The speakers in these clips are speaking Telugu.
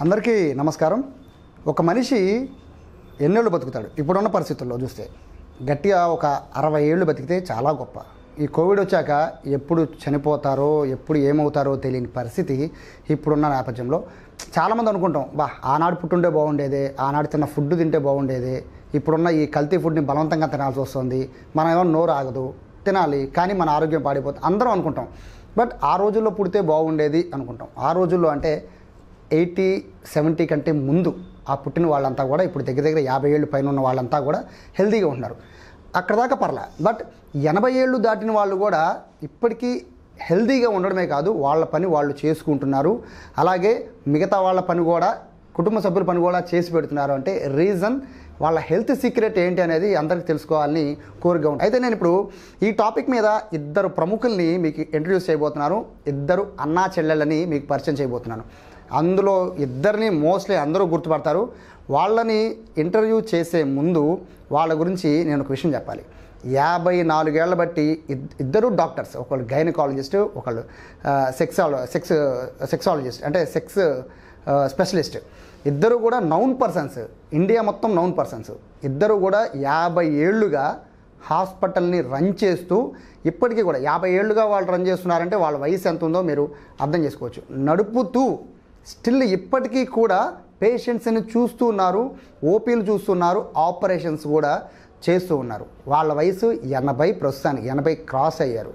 అందరికీ నమస్కారం. ఒక మనిషి ఎన్నేళ్ళు బతుకుతాడు? ఇప్పుడున్న పరిస్థితుల్లో చూస్తే గట్టిగా ఒక 60 ఏళ్ళు బతికితే చాలా గొప్ప. ఈ కోవిడ్ వచ్చాక ఎప్పుడు చనిపోతారో ఎప్పుడు ఏమవుతారో తెలియని పరిస్థితి ఇప్పుడున్న నేపథ్యంలో చాలామంది అనుకుంటాం, ఆనాడు పుట్టుండే బాగుండేదే, ఆనాడు తిన్న ఫుడ్ తింటే బాగుండేదే, ఇప్పుడున్న ఈ కల్తీ ఫుడ్ని బలవంతంగా తినాల్సి వస్తుంది, మనం ఏమో నోరు ఆగదు, తినాలి కానీ మన ఆరోగ్యం పాడిపోతుంది అందరం అనుకుంటాం. బట్ ఆ రోజుల్లో పుడితే బాగుండేది అనుకుంటాం. ఆ రోజుల్లో అంటే 80-70 కంటే ముందు ఆ పుట్టిన వాళ్ళంతా కూడా ఇప్పుడు దగ్గర 50 ఏళ్ళు పైన ఉన్న వాళ్ళంతా కూడా హెల్తీగా ఉంటున్నారు. అక్కడ దాకా పర్లే. బట్ 80 ఏళ్ళు దాటిన వాళ్ళు కూడా ఇప్పటికీ హెల్తీగా ఉండడమే కాదు, వాళ్ళ పని వాళ్ళు చేసుకుంటున్నారు. అలాగే మిగతా వాళ్ళ పని కూడా, కుటుంబ సభ్యుల పని కూడా చేసి పెడుతున్నారు. అంటే రీజన్ వాళ్ళ హెల్త్ సీక్రెట్ ఏంటి అనేది అందరికీ తెలుసుకోవాలని కోరిక ఉంది. అయితే నేను ఇప్పుడు ఈ టాపిక్ మీద ఇద్దరు ప్రముఖుల్ని మీకు ఇంట్రడ్యూస్ చేయబోతున్నాను. ఇద్దరు అన్నా చెల్లెళ్ళని మీకు పరిచయం చేయబోతున్నాను. అందులో ఇద్దరిని మోస్ట్లీ అందరూ గుర్తుపడతారు. వాళ్ళని ఇంటర్వ్యూ చేసే ముందు వాళ్ళ గురించి నేను ఒక విషయం చెప్పాలి. 54 ఏళ్ల బట్టి ఇద్దరు డాక్టర్స్, ఒకళ్ళు గైనకాలజిస్ట్, ఒకళ్ళు సెక్సాలజిస్ట్ అంటే సెక్స్ స్పెషలిస్ట్. ఇద్దరు కూడా నౌన్ పర్సన్స్, ఇండియా మొత్తం నౌన్ పర్సన్స్. ఇద్దరు కూడా 50 ఏళ్ళుగా హాస్పిటల్ని రన్ చేస్తూ, ఇప్పటికీ కూడా 50 ఏళ్ళుగా వాళ్ళు రన్ చేస్తున్నారంటే వాళ్ళ వయసు ఎంత ఉందో మీరు అర్థం చేసుకోవచ్చు. నడుపుతూ స్టిల్ ఇప్పటికీ కూడా పేషెంట్స్ని చూస్తూ ఉన్నారు, ఓపీలు చూస్తున్నారు, ఆపరేషన్స్ కూడా చేస్తూ ఉన్నారు. వాళ్ళ వయసు 80, ప్రస్తుతానికి 80 క్రాస్ అయ్యారు.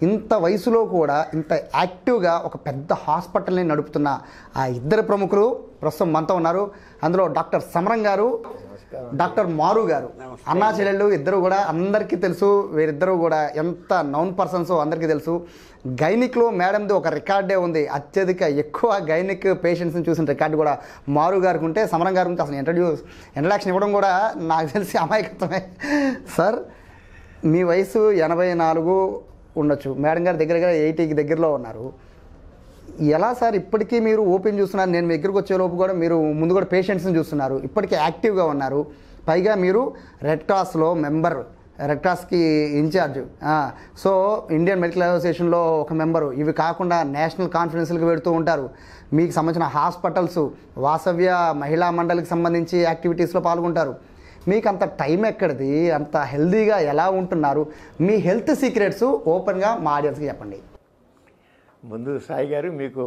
ఇంత వయసులో కూడా ఇంత యాక్టివ్గా ఒక పెద్ద హాస్పిటల్ని నడుపుతున్న ఆ ఇద్దరు ప్రముఖులు ప్రస్తుతం మనతో ఉన్నారు. అందులో డాక్టర్ సమరం గారు, డాక్టర్ మారు గారు. అన్నా చెల్లెళ్ళు ఇద్దరు కూడా అందరికీ తెలుసు. వీరిద్దరూ కూడా ఎంత నౌన్ పర్సన్సో అందరికీ తెలుసు. గైనిక్లో మేడంది ఒక రికార్డే ఉంది, అత్యధిక ఎక్కువ గైనిక్ పేషెంట్స్ని చూసిన రికార్డు కూడా మారు గారికి ఉంటే, సమరం గారి గురించి అసలు ఇంట్రడక్షన్ ఇవ్వడం కూడా నాకు తెలిసి అమాయకత్వమే. సార్, మీ వయసు 84 ఉండొచ్చు, మేడం గారి దగ్గర 80కి దగ్గరలో ఉన్నారు. ఎలా సార్ ఇప్పటికీ మీరు ఓపెన్ చూస్తున్నారు? నేను మీ దగ్గరకు వచ్చేలోపు కూడా మీరు ముందు కూడా పేషెంట్స్ని చూస్తున్నారు, ఇప్పటికీ యాక్టివ్గా ఉన్నారు. పైగా మీరు రెడ్ క్రాస్లో మెంబర్, రెడ్ క్రాస్కి ఇన్ఛార్జ్, సో ఇండియన్ మెడికల్ అసోసియేషన్లో ఒక మెంబరు. ఇవి కాకుండా నేషనల్ కాన్ఫరెన్స్లకు వెళుతూ ఉంటారు. మీకు సంబంధించిన హాస్పిటల్స్, వాసవ్య మహిళా మండలికి సంబంధించి యాక్టివిటీస్లో పాల్గొంటారు. మీకు అంత టైం ఎక్కడిది? అంత హెల్తీగా ఎలా ఉంటున్నారు? మీ హెల్త్ సీక్రెట్స్ ఓపెన్గా మా ఆడియన్స్కి చెప్పండి. ముందు సాయి గారు, మీకు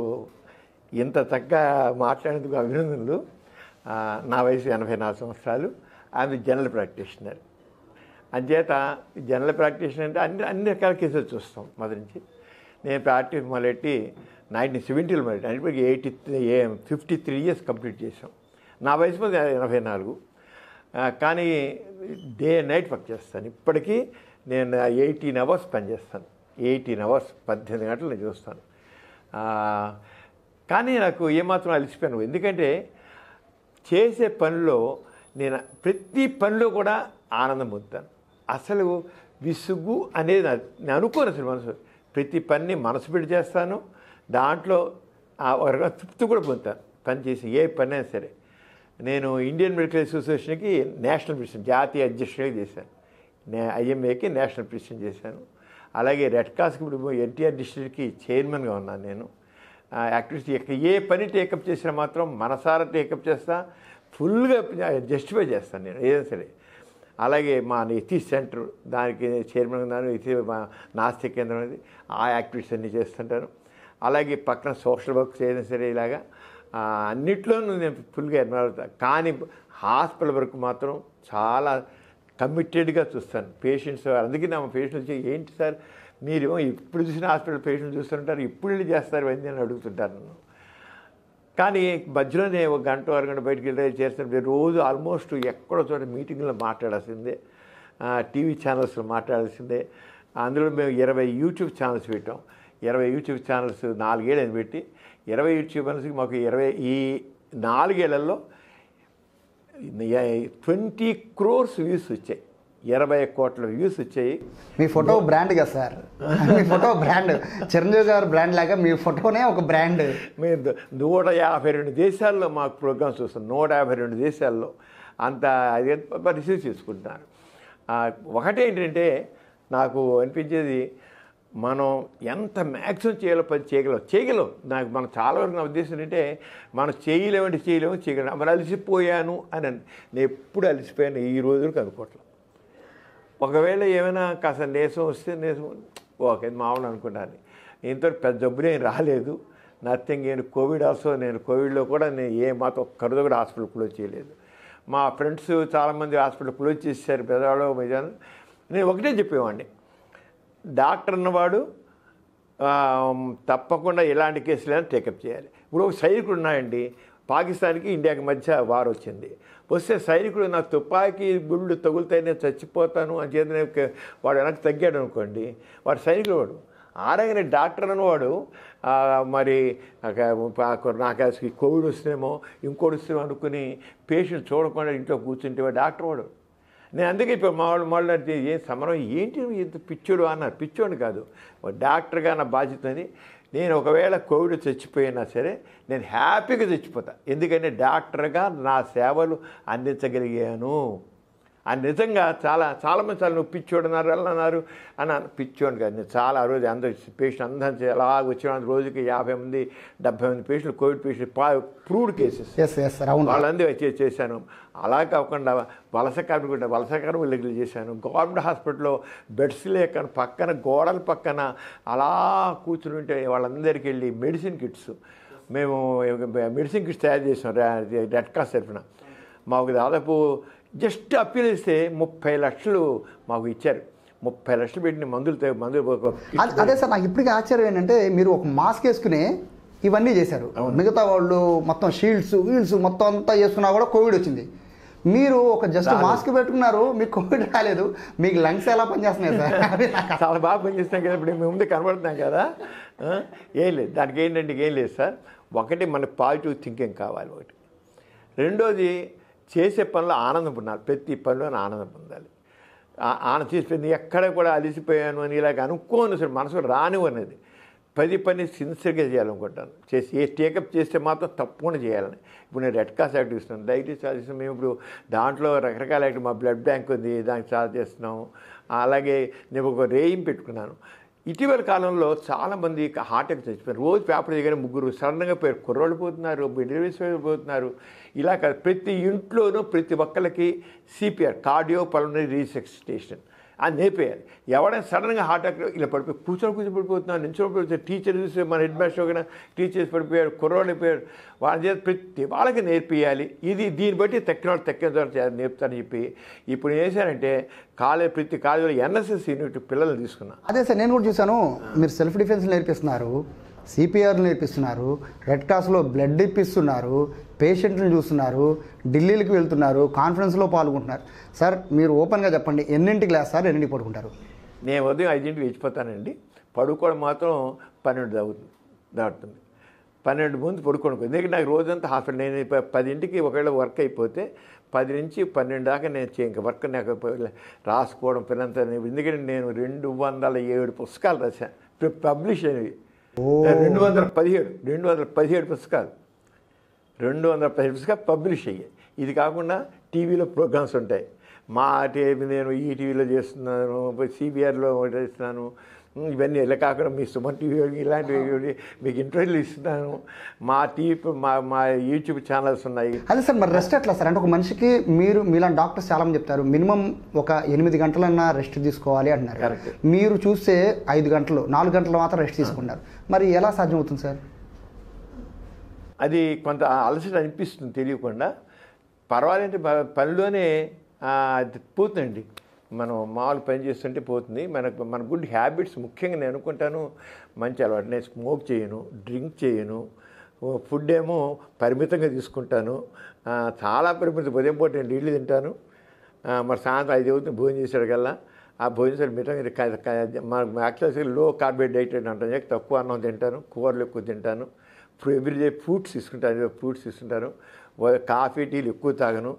ఇంత చక్కగా మాట్లాడేందుకు అభినందనలు. నా వయసు 84 సంవత్సరాలు. ఆమె జనరల్ ప్రాక్టీషనర్. అంచేత జనరల్ ప్రాక్టీషనర్ అంటే అన్ని రకాల కేసులు చూస్తాం మొదటి నుంచి. నేను ప్రాక్టీస్ మొదలెట్టి 1970లో మొదలెట్టి ఇప్పటికి 53 ఇయర్స్ కంప్లీట్ చేసాం. నా వయసు మీద 84. కానీ డే నైట్ వర్క్ చేస్తాను. ఇప్పటికీ నేను 18 అవర్స్ పనిచేస్తాను. 18 అవర్స్ 18 గంటలు నేను చూస్తాను. కానీ నాకు ఏమాత్రం అలసిపోయాను. ఎందుకంటే చేసే పనిలో నేను ప్రతి పనిలో కూడా ఆనందం పొందుతాను. అసలు విసుగు అనేది నేను అనుకోను అసలు. మనసు ప్రతి పని మనసు పెట్టి చేస్తాను. దాంట్లో తృప్తి కూడా పొందుతాను పని చేసి, ఏ పని అయినా సరే. నేను ఇండియన్ మెడికల్ అసోసియేషన్కి నేషనల్ ప్రెసిడెంట్, జాతీయ అధ్యక్షుడిగా చేశాను. ఐఎంఏకి నేషనల్ ప్రెసిడెంట్ చేశాను. అలాగే రెడ్ క్రాస్కి ఇప్పుడు ఎన్టీఆర్ డిస్ట్రిక్ట్కి చైర్మన్గా ఉన్నాను నేను. యాక్టివిటీ ఏ పని టేకప్ చేసినా మాత్రం మనసారా టేకప్ చేస్తా, ఫుల్గా జస్టిఫై చేస్తాను నేను ఏదైనా సరే. అలాగే మా ఎథిక్స్ సెంటర్, దానికి చైర్మన్ ఉన్నాను. మా నాస్తిక కేంద్రం అనేది, ఆ యాక్టివిటీస్ అన్నీ చేస్తుంటాను. అలాగే పక్కన సోషల్ వర్క్స్ ఏదైనా సరే ఇలాగా అన్నిట్లోనూ నేను ఫుల్గా ఇన్వాల్వ్ అవుతాను. కానీ హాస్పిటల్ వరకు మాత్రం చాలా కమిటెడ్గా చూస్తాను పేషెంట్స్. అందుకే నా పేషెంట్స్ వచ్చి, ఏంటి సార్ మీరు ఇప్పుడు చూసిన హాస్పిటల్ పేషెంట్ చూస్తుంటారు, ఇప్పుడు వెళ్ళి చేస్తారు ఇవన్నీ అని అడుగుతుంటారు నన్ను. కానీ మధ్యలోనే 1 గంట 2 గంట బయటికి వెళ్ళి చేస్తున్నప్పుడు రోజు ఆల్మోస్ట్ ఎక్కడో చోట మీటింగ్లో మాట్లాడాల్సిందే, టీవీ ఛానల్స్లో మాట్లాడాల్సిందే. అందులో మేము 20 యూట్యూబ్ ఛానల్స్ పెట్టాం. 20 యూట్యూబ్ ఛానల్స్ 4 ఏళ్ళని పెట్టి 20 యూట్యూబ్ ఛానల్స్కి మాకు ఈ 4 ఏళ్లలో 20 crores వ్యూస్ వచ్చాయి. 20 కోట్ల వ్యూస్ వచ్చాయి. మీ ఫోటో బ్రాండ్ కదా సార్, మీ ఫోటో బ్రాండ్. చిరంజీవి గారు బ్రాండ్ లాగా మీ ఫోటోనే ఒక బ్రాండ్. మేము 152 దేశాల్లో మాకు ప్రోగ్రామ్స్ వస్తాం. 152 దేశాల్లో అంత అది రిసీవ్ చేసుకుంటున్నారు. ఒకటేంటంటే నాకు అనిపించేది, మనం ఎంత మ్యాక్సిమం చేయాలో పని చేయగలం. నాకు మనం చాలా వరకు నా ఉద్దేశం ఏంటంటే మనం చేయలేము. మరి అలసిపోయాను అని నేను ఎప్పుడు అలసిపోయాను ఈ రోజులకు అనుకోవట్లేదు. ఒకవేళ ఏమైనా కాస్త నీరసం వస్తే ఓకే మామూలు అనుకుంటాను. ఇంత పెద్ద జబ్బులు ఏం రాలేదు, నథింగ్. నేను కోవిడ్ ఆల్సో, నేను కోవిడ్లో కూడా నేను మాత్రం ఒక్కరితో కూడా హాస్పిటల్ క్లోజ్ చేయలేదు. మా ఫ్రెండ్స్ చాలామంది హాస్పిటల్ క్లోజ్ చేశారు పెద్దవాళ్ళు మధ్యాహ్నం. నేను ఒకటే చెప్పేవాడిని, డాక్టర్ అన్నవాడు తప్పకుండా ఇలాంటి కేసులైనా టేకప్ చేయాలి. ఇప్పుడు ఒక సైనికుడు ఉన్నాయండి, పాకిస్తాన్కి ఇండియాకి మధ్య వార్ వచ్చింది. వస్తే సైనికుడు నా తుపాకీ గుళ్ళు తగులుతాయి నేను చచ్చిపోతాను అని చేత వాడు వెనక్కి తగ్గాడు అనుకోండి, వాడు సైనికుడు. వాడు ఆడగానే డాక్టర్ అన్నవాడు మరి నాకు కోవిడ్ వస్తేమో ఇంకోటి వస్తేమో అనుకుని పేషెంట్ చూడకుండా ఇంట్లో కూర్చుంటే డాక్టర్ వాడు. నేను అందుకే ఇప్పుడు మా వాళ్ళు ఏం సమరం ఏంటి ఇంత పిచ్చోడు అన్నారు. పిచ్చోడు కాదు, డాక్టర్గా నా బాధ్యతని. నేను ఒకవేళ కోవిడ్ చచ్చిపోయినా సరే నేను హ్యాపీగా చచ్చిపోతా, ఎందుకంటే డాక్టర్గా నా సేవలు అందించగలిగాను అని. నిజంగా చాలామంది నువ్వు పిచ్చోడు అన్నారు అని పిచ్చోడు కాదు. నేను చాలా ఆ రోజు అందరూ పేషెంట్ అందరూ అలా వచ్చిన రోజుకి 50 మంది 70 మంది పేషెంట్లు కోవిడ్ పేషెంట్ ప్రూవ్డ్ కేసెస్ వాళ్ళందరూ చేశాను. అలా కాకుండా వలస కార్మికులు చేశాను. గవర్నమెంట్ హాస్పిటల్లో బెడ్స్ లేక పక్కన గోడల పక్కన అలా కూర్చుని ఉంటే వాళ్ళందరికీ వెళ్ళి మెడిసిన్ కిట్స్ తయారు చేసాం రెడ్ క్రాస్ తరఫున. మాకు దాదాపు జస్ట్ అప్పీల్ ఇస్తే 30 లక్షలు మాకు ఇచ్చారు. 30 లక్షలు పెట్టిన మందులు. అదే సార్, నాకు ఇప్పటికీ ఆశ్చర్యం ఏంటంటే మీరు ఒక మాస్క్ వేసుకునే ఇవన్నీ చేశారు. మిగతా వాళ్ళు మొత్తం షీల్డ్స్ మొత్తం అంతా వేసుకున్నా కూడా కోవిడ్ వచ్చింది. మీరు ఒక జస్ట్ మాస్క్ పెట్టుకున్నారు, మీకు కోవిడ్ రాలేదు. మీకు లంగ్స్ ఎలా పనిచేస్తున్నాయి సార్? చాలా బాగా పనిచేస్తున్నాం కదా, ఇప్పుడు మేము ముందు కనబడుతున్నాం కదా. ఏం లేదు దానికి, ఏంటంటే ఏం లేదు సార్. ఒకటి మనకు పాజిటివ్ థింకింగ్ కావాలి. ఒకటి. రెండోది చేసే పనిలో ఆనందం పొందాలి. ప్రతి పనిలో ఆనందం పొందాలి. చేసిపోయింది ఎక్కడ కూడా అలిసిపోయాను అని ఇలాగ అనుకోను సార్, మనసు రానివన్నది. పని సిన్సియర్గా చేయాలనుకుంటాను. టేకప్ చేస్తే మాత్రం తప్పకుండా చేయాలని. ఇప్పుడు నేను రెడ్ క్రాస్ యాక్టివ్ ఇస్తున్నాను, డైటీస్ చేస్తున్నాం. మేము ఇప్పుడు దాంట్లో రకరకాల యాక్టివ్, మా బ్లడ్ బ్యాంక్ ఉంది, దానికి చాలా చేస్తున్నాము. అలాగే నేను ఒక రేయింగ్ పెట్టుకున్నాను. ఇటీవల కాలంలో చాలామంది హార్ట్ అటాక్ చచ్చిపోయారు. రోజు పేపర్ దగ్గర 3 సడన్గా పోయారు. కుర్రోళ్ళు పోతున్నారు, డెలివరీస్ పోతున్నారు. ఇలా ప్రతి ఇంట్లోనూ ప్రతి ఒక్కరికి CPR, కార్డియో పల్మనరీ రీసెసిటేషన్ అని నేర్పేయాలి. ఎవరైనా సడన్గా హార్ట్ అటాక్ ఇలా కూర్చొని పడిపోతున్నారు, నిల్చొని పడిపోతున్నారు. టీచర్ చూసి మన హెడ్ మాస్టర్ కూడా టీచర్స్ పడిపోయారు, కుర్రోళ్ళు అయిపోయారు. వాళ్ళ చేత ప్రతి వాళ్ళకి నేర్పియాలి. దీన్ని బట్టి తక్కిన ద్వారా నేర్పుతారని చెప్పి ఇప్పుడు ఏం చేశారంటే ప్రతి కాలేజీలో NSS యూనిట్ పిల్లల్ని తీసుకున్నాను. అదే సార్, నేను కూడా చూశాను. మీరు సెల్ఫ్ డిఫెన్స్ నేర్పిస్తున్నారు, CPR నేర్పిస్తున్నారు, రెడ్ క్రాస్లో బ్లడ్ ఇప్పిస్తున్నారు, పేషెంట్లను చూస్తున్నారు, ఢిల్లీకి వెళ్తున్నారు, కాన్ఫరెన్స్లో పాల్గొంటున్నారు. సార్ మీరు ఓపెన్గా చెప్పండి, ఎన్నింటికి లేస్తారు, ఎన్నింటికి పడుకుంటారు? నేను ఉదయం 5ంటికి లేచిపోతానండి. పడుకోవడం మాత్రం 12 దాటుతుంది. 12 ముందు పడుకోవడం. ఎందుకంటే నాకు రోజంతా హాస్పిటల్. నేను 10ంటికి ఒకవేళ వర్క్ అయిపోతే 10 నుంచి 12 దాకా నేను ఇంకా వర్క్ నాకు రాసుకోవడం పిల్లంతా. ఎందుకంటే నేను 207 పుస్తకాలు రాశాను, పబ్లిష్ అయినవి. 217 పుస్తకాలు 217 పుస్తకాలు పబ్లిష్ అయ్యాయి. ఇది కాకుండా టీవీలో ప్రోగ్రామ్స్ ఉంటాయి. నేను ఈ టీవీలో చేస్తున్నాను, CBRలో చేస్తున్నాను. ఇవన్నీ ఇలా కాకుండా మీ సుమన్ టీవీ ఇలాంటివి మీకు ఇంటర్వ్యూలు ఇస్తున్నాను. మా యూట్యూబ్ ఛానల్స్ ఉన్నాయి. అదే సార్, మరి రెస్ట్ ఎట్లా సార్? అంటే ఒక మనిషికి మీలాంటి డాక్టర్స్ చాలా మంది చెప్తారు మినిమం ఒక 8 గంటలన్నా రెస్ట్ తీసుకోవాలి అంటున్నారు. మీరు చూస్తే 5 గంటలు 4 గంటలు మాత్రం రెస్ట్ తీసుకుంటారు. మరి ఎలా సాధ్యం అవుతుంది సార్? అది కొంత అలసట అనిపిస్తుంది తెలియకుండా. పర్వాలంటే పనిలోనే అది పోతుందండి. మనం మామూలు పని చేస్తుంటే పోతుంది. మన గుడ్ హ్యాబిట్స్ ముఖ్యంగా నేను అనుకుంటాను మంచి అలవాటు. నేను స్మోక్ చేయను, డ్రింక్ చేయను, ఫుడ్ ఏమో పరిమితంగా తీసుకుంటాను. చాలా పరిమితం. ఉదయం పూట నేను ఇడ్లీ తింటాను, మరి సాయంత్రం 5 అవుతుంది భోజనం చేసాడు కల్లా. ఆ భోజనం మితంగా మన యాక్చువల్గా లో కార్బోహైడ్రేట్ డైట్ అంటాను. తక్కువ అన్నం తింటాను, కూరలు ఎక్కువ తింటాను. ఎవ్రీడే ఫ్రూట్స్ తీసుకుంటాను. కాఫీ టీలు ఎక్కువ తాగను.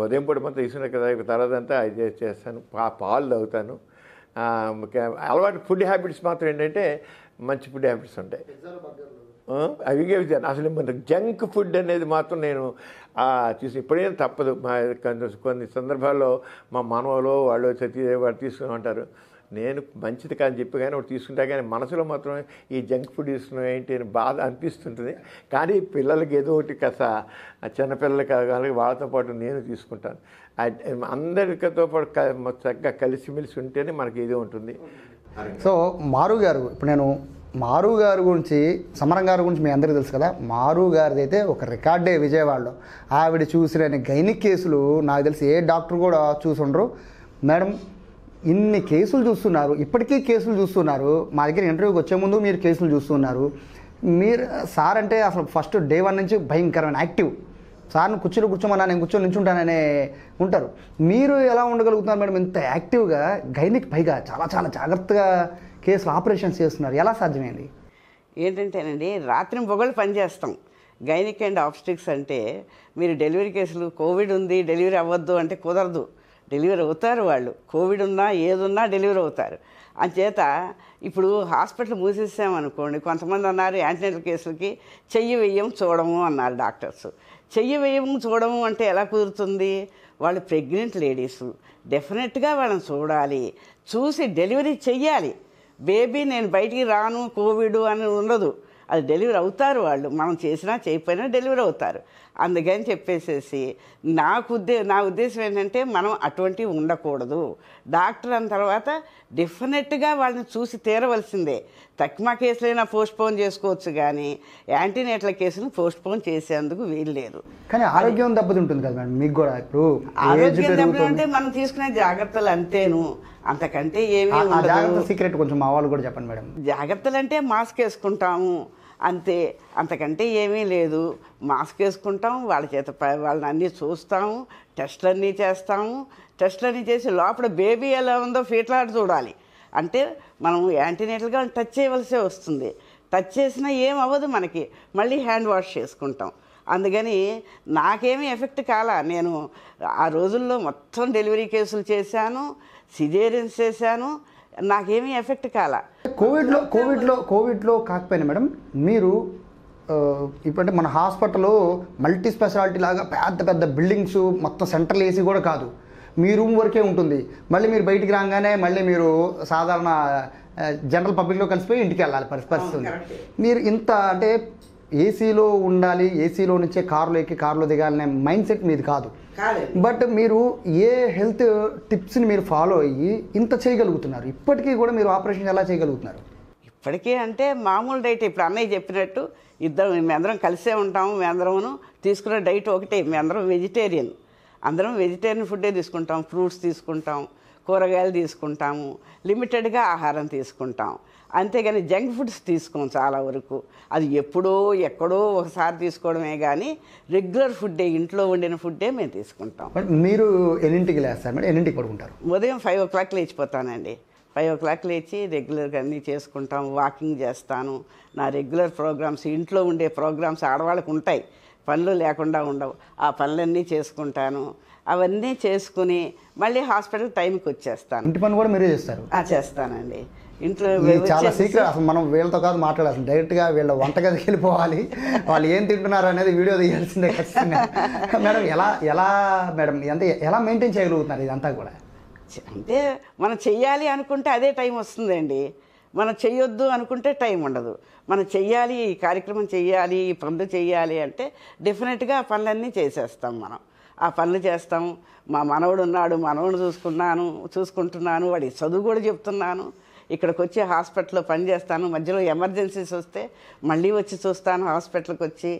ఉదయం పూట మొత్తం తీసుకున్న కదా, తర్వాత అంతా అది చేస్తాను. పాలు తాగుతాను. అలవాటు ఫుడ్ హ్యాబిట్స్ మాత్రం ఏంటంటే మంచి ఫుడ్ హ్యాబిట్స్ ఉంటాయి. అవి అసలు మన జంక్ ఫుడ్ అనేది మాత్రం నేను చూసి ఇప్పుడేం తప్పదు. కొన్ని సందర్భాల్లో మా మనవలో వాళ్ళు తీసుకుని ఉంటారు. నేను మంచిది కాదని చెప్పి కానీ ఒకటి తీసుకుంటా, కానీ మనసులో మాత్రం ఈ జంక్ ఫుడ్ తీసుకున్నాం ఏంటి అని బాధ అనిపిస్తుంటుంది. కానీ పిల్లలకి ఏదో ఒకటి కాస్త చిన్నపిల్లలకి కానీ వాళ్ళతో పాటు నేను తీసుకుంటాను. అందరితో పాటు చక్కగా కలిసిమెలిసి ఉంటేనే మనకి ఏదో ఉంటుంది. సో మారు గారు, ఇప్పుడు నేను మారు గారి గురించి, సమరం గారి గురించి మీ అందరికీ తెలుసు కదా. మారు గారిది అయితే ఒక రికార్డే విజయవాడలో. ఆవిడ చూసిన గైనిక్ కేసులు నాకు తెలిసి ఏ డాక్టర్ కూడా చూసుండరు. మేడం ఇన్ని కేసులు చూస్తున్నారు, ఇప్పటికీ కేసులు చూస్తున్నారు. మా దగ్గర ఇంటర్వ్యూకి వచ్చే ముందు మీరు కేసులు చూస్తున్నారు. మీరు సార్ అంటే అసలు ఫస్ట్ డే 1 నుంచి భయంకరమైన యాక్టివ్. సార్ని కూర్చోమన్నా నేను కూర్చొని నించుంటాననే ఉంటారు. మీరు ఎలా ఉండగలుగుతున్నారు మేడం ఇంత యాక్టివ్గా? గైనిక్ పైగా చాలా చాలా జాగ్రత్తగా కేసులు ఆపరేషన్స్ చేస్తున్నారు, ఎలా సాధ్యమైంది? ఏంటంటేనండి, రాత్రి పొగలు పనిచేస్తాం. గైనిక్ అండ్ ఆబ్స్టిక్స్ అంటే మీరు డెలివరీ కేసులు కోవిడ్ ఉంది డెలివరీ అవ్వద్దు అంటే కుదరదు. డెలివరీ అవుతారు వాళ్ళు, కోవిడ్ ఉన్నా ఏదున్నా డెలివరీ అవుతారు. అంచేత ఇప్పుడు హాస్పిటల్ మూసేసామనుకోండి, కొంతమంది అన్నారు యాంటీనేటల్ కేసులకి చెయ్యి వెయ్యం చూడము అన్నారు డాక్టర్స్. చెయ్యి వేయము చూడము అంటే ఎలా కుదురుతుంది? వాళ్ళు ప్రెగ్నెంట్ లేడీసు, డెఫినెట్గా వాళ్ళని చూడాలి, చూసి డెలివరీ చెయ్యాలి. బేబీ నేను బయటికి రాను కోవిడ్ అని ఉండదు, అది డెలివరీ అవుతారు వాళ్ళు. మనం చేసినా చేయకపోయినా డెలివరీ అవుతారు. అందుకని చెప్పేసేసి నా ఉద్దేశం ఏంటంటే మనం అటువంటివి ఉండకూడదు. డాక్టర్ అన్న తర్వాత డెఫినెట్గా వాళ్ళని చూసి తీరవలసిందే. తక్కువ కేసులైనా పోస్ట్పోన్ చేసుకోవచ్చు, కానీ యాంటీనేటల్ కేసును పోస్ట్పోన్ చేసేందుకు వీలు లేదు. కానీ ఆరోగ్యం దెబ్బతింటుంది కదా మేడం మీకు కూడా. ఇప్పుడు ఆరోగ్యం దెబ్బతింటే మనం తీసుకునే జాగ్రత్తలు అంతేను, అంతకంటే ఏమీ ఉండదు. సీక్రెట్ కొంచెం మా వాళ్ళు కూడా చెప్పండి మేడం. జాగ్రత్తలు అంటే మాస్క్ వేసుకుంటాము అంతే, అంతకంటే ఏమీ లేదు. మాస్క్ వేసుకుంటాం, వాళ్ళ చేత వాళ్ళని అన్నీ చూస్తాము, టెస్టులన్నీ చేస్తాము. టెస్టులన్నీ చేసి లోపల బేబీ ఎలా ఉందో ఫీట్లాడి చూడాలి. అంటే మనం యాంటీనేటల్గా టచ్ చేయవలసే వస్తుంది. టచ్ చేసినా ఏం అవ్వదు మనకి, మళ్ళీ హ్యాండ్ వాష్ చేసుకుంటాం. అందుకని నాకేమీ ఎఫెక్ట్ కాలా. నేను ఆ రోజుల్లో మొత్తం డెలివరీ కేసులు చేశాను, సిజేరియన్స్ చేశాను, నాకేమీ ఎఫెక్ట్ కాలా. కోవిడ్లో కాకపోయినా మేడం మీరు ఇప్పుడంటే మన హాస్పిటల్ మల్టీ స్పెషాలిటీ లాగా పెద్ద పెద్ద బిల్డింగ్స్ మొత్తం సెంట్రల్ ఏసీ కూడా కాదు, మీ రూమ్ వరకే ఉంటుంది. మళ్ళీ మీరు బయటికి రాగానే మళ్ళీ మీరు సాధారణ జనరల్ పబ్లిక్లో కలిసిపోయి ఇంటికి వెళ్ళాలి పరిస్థితి ఉంది. మీరు ఇంత అంటే ఏసీలో ఉండాలి, ఏసీలో నుంచే కారులో ఎక్కి కారులో దిగాలనే మైండ్ సెట్ మీది కాదు. బట్ మీరు ఏ హెల్త్ టిప్స్ని మీరు ఫాలో అయ్యి ఇంత చేయగలుగుతున్నారు? ఇప్పటికీ కూడా మీరు ఆపరేషన్ ఎలా చేయగలుగుతున్నారు? ఇప్పటికీ అంటే మామూలు డైట్. ఇప్పుడు అన్నయ్య చెప్పినట్టు మేమందరం కలిసే ఉంటాము. మేమందరము తీసుకున్న డైట్ ఒకటే, మేమందరం వెజిటేరియన్. అందరం వెజిటేరియన్ ఫుడ్డే తీసుకుంటాం, ఫ్రూట్స్ తీసుకుంటాం, కూరగాయలు తీసుకుంటాము, లిమిటెడ్గా ఆహారం తీసుకుంటాం. అంతేగాని జంక్ ఫుడ్స్ తీసుకోం చాలా వరకు. అది ఎప్పుడో ఎక్కడో ఒకసారి తీసుకోవడమే కానీ రెగ్యులర్ ఫుడ్డే, ఇంట్లో వండిన ఫుడ్డే మేము తీసుకుంటాం. మీరు ఎన్నింటికి లేస్తారు మేడం? ఎన్నింటికి పడుకుంటారు? ఉదయం 5 o'clock లేచిపోతానండి. 5 o'clock లేచి రెగ్యులర్గా అన్నీ చేసుకుంటాం. వాకింగ్ చేస్తాను. నా రెగ్యులర్ ప్రోగ్రామ్స్, ఇంట్లో ఉండే ప్రోగ్రామ్స్ ఆడవాళ్ళకు ఉంటాయి, పనులు లేకుండా ఉండవు. ఆ పనులన్నీ చేసుకుంటాను. అవన్నీ చేసుకుని మళ్ళీ హాస్పిటల్ టైంకి వచ్చేస్తాను. ఇంటి పని కూడా మీరే చేస్తారు? చేస్తానండి. ఇంట్లో చాలా సీక్రెట్. అసలు మనం వీళ్ళతో కాదు మాట్లాడాల్సింది, డైరెక్ట్గా వీళ్ళ వంటగదికి వెళ్ళిపోవాలి, వాళ్ళు ఏం తింటున్నారు అనేది వీడియో తీయాల్సిందే ఖచ్చితంగా. మేడం ఎలా మేడం ఎలా మెయింటైన్ చేయగలుగుతున్నారు ఇదంతా కూడా? అంటే మనం చెయ్యాలి అనుకుంటే అదే టైం వస్తుందండి, మనం చెయ్యొద్దు అనుకుంటే టైం ఉండదు. మనం చెయ్యాలి, ఈ కార్యక్రమం చెయ్యాలి, ఈ పనులు చెయ్యాలి అంటే డెఫినెట్గా ఆ పనులన్నీ చేసేస్తాం. మనం ఆ పనులు చేస్తాం. మా మనవడు ఉన్నాడు, మనవడు చూసుకుంటున్నాను, వాడికి చదువు కూడా చెప్తున్నాను. ఇక్కడికి వచ్చి హాస్పిటల్లో పనిచేస్తాను. మధ్యలో ఎమర్జెన్సీస్ వస్తే మళ్ళీ వచ్చి చూస్తాను. హాస్పిటల్కి వచ్చి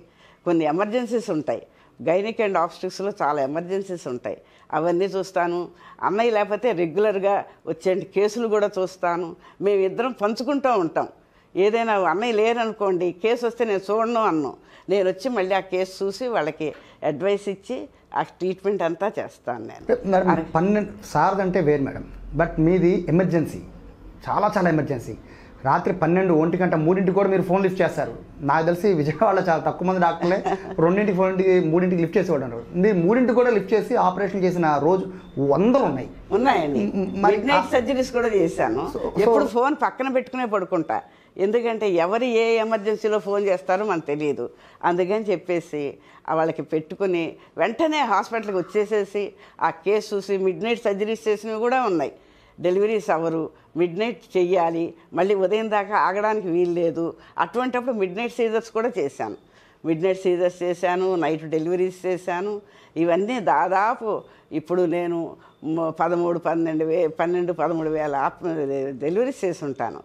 కొన్ని ఎమర్జెన్సీస్ ఉంటాయి, గైనిక్ అండ్ ఆబ్స్టిక్స్లో చాలా ఎమర్జెన్సీస్ ఉంటాయి, అవన్నీ చూస్తాను. అన్నయ్య లేకపోతే రెగ్యులర్గా వచ్చే కేసులు కూడా చూస్తాను. మేమిద్దరం పంచుకుంటూ ఉంటాం. ఏదైనా అన్నయ్య లేరనుకోండి, కేసు వస్తే నేను చూడను అన్ను, నేను వచ్చి మళ్ళీ ఆ కేసు చూసి వాళ్ళకి అడ్వైస్ ఇచ్చి ఆ ట్రీట్మెంట్ అంతా చేస్తాను నేను. మేడం 12 సార్దంటే వేరు మేడం, బట్ మీది ఎమర్జెన్సీ, చాలా చాలా ఎమర్జెన్సీ. రాత్రి 12, 1 గంట, 3 కూడా మీరు ఫోన్ లిఫ్ట్ చేస్తారు. నాకు తెలిసి విజయవాడలో చాలా తక్కువ మంది డాక్టర్లే 2, 4, 3 లిఫ్ట్ చేసేవాడు అన్నారు. మీరు 3 కూడా లిఫ్ట్ చేసి ఆపరేషన్ చేసిన రోజు 100 ఉన్నాయండి. మిడ్నైట్ సర్జరీస్ కూడా చేశాను. ఎప్పుడు ఫోన్ పక్కన పెట్టుకునే పడుకుంటా, ఎందుకంటే ఎవరు ఏ ఎమర్జెన్సీలో ఫోన్ చేస్తారో మనకు తెలియదు. అందుకని చెప్పేసి వాళ్ళకి పెట్టుకుని వెంటనే హాస్పిటల్కి వచ్చేసేసి ఆ కేసు చూసి మిడ్నైట్ సర్జరీస్ చేసినవి కూడా ఉన్నాయి. డెలివరీస్ అవ్వరు, మిడ్ నైట్ చెయ్యాలి, మళ్ళీ ఉదయం దాకా ఆగడానికి వీలు లేదు. అటువంటప్పుడు మిడ్ నైట్ సీజర్స్ కూడా చేశాను. మిడ్ నైట్ సీజర్స్ చేశాను, నైట్ డెలివరీస్ చేశాను. ఇవన్నీ దాదాపు ఇప్పుడు నేను 13,000 డెలివరీస్ చేసి ఉంటాను.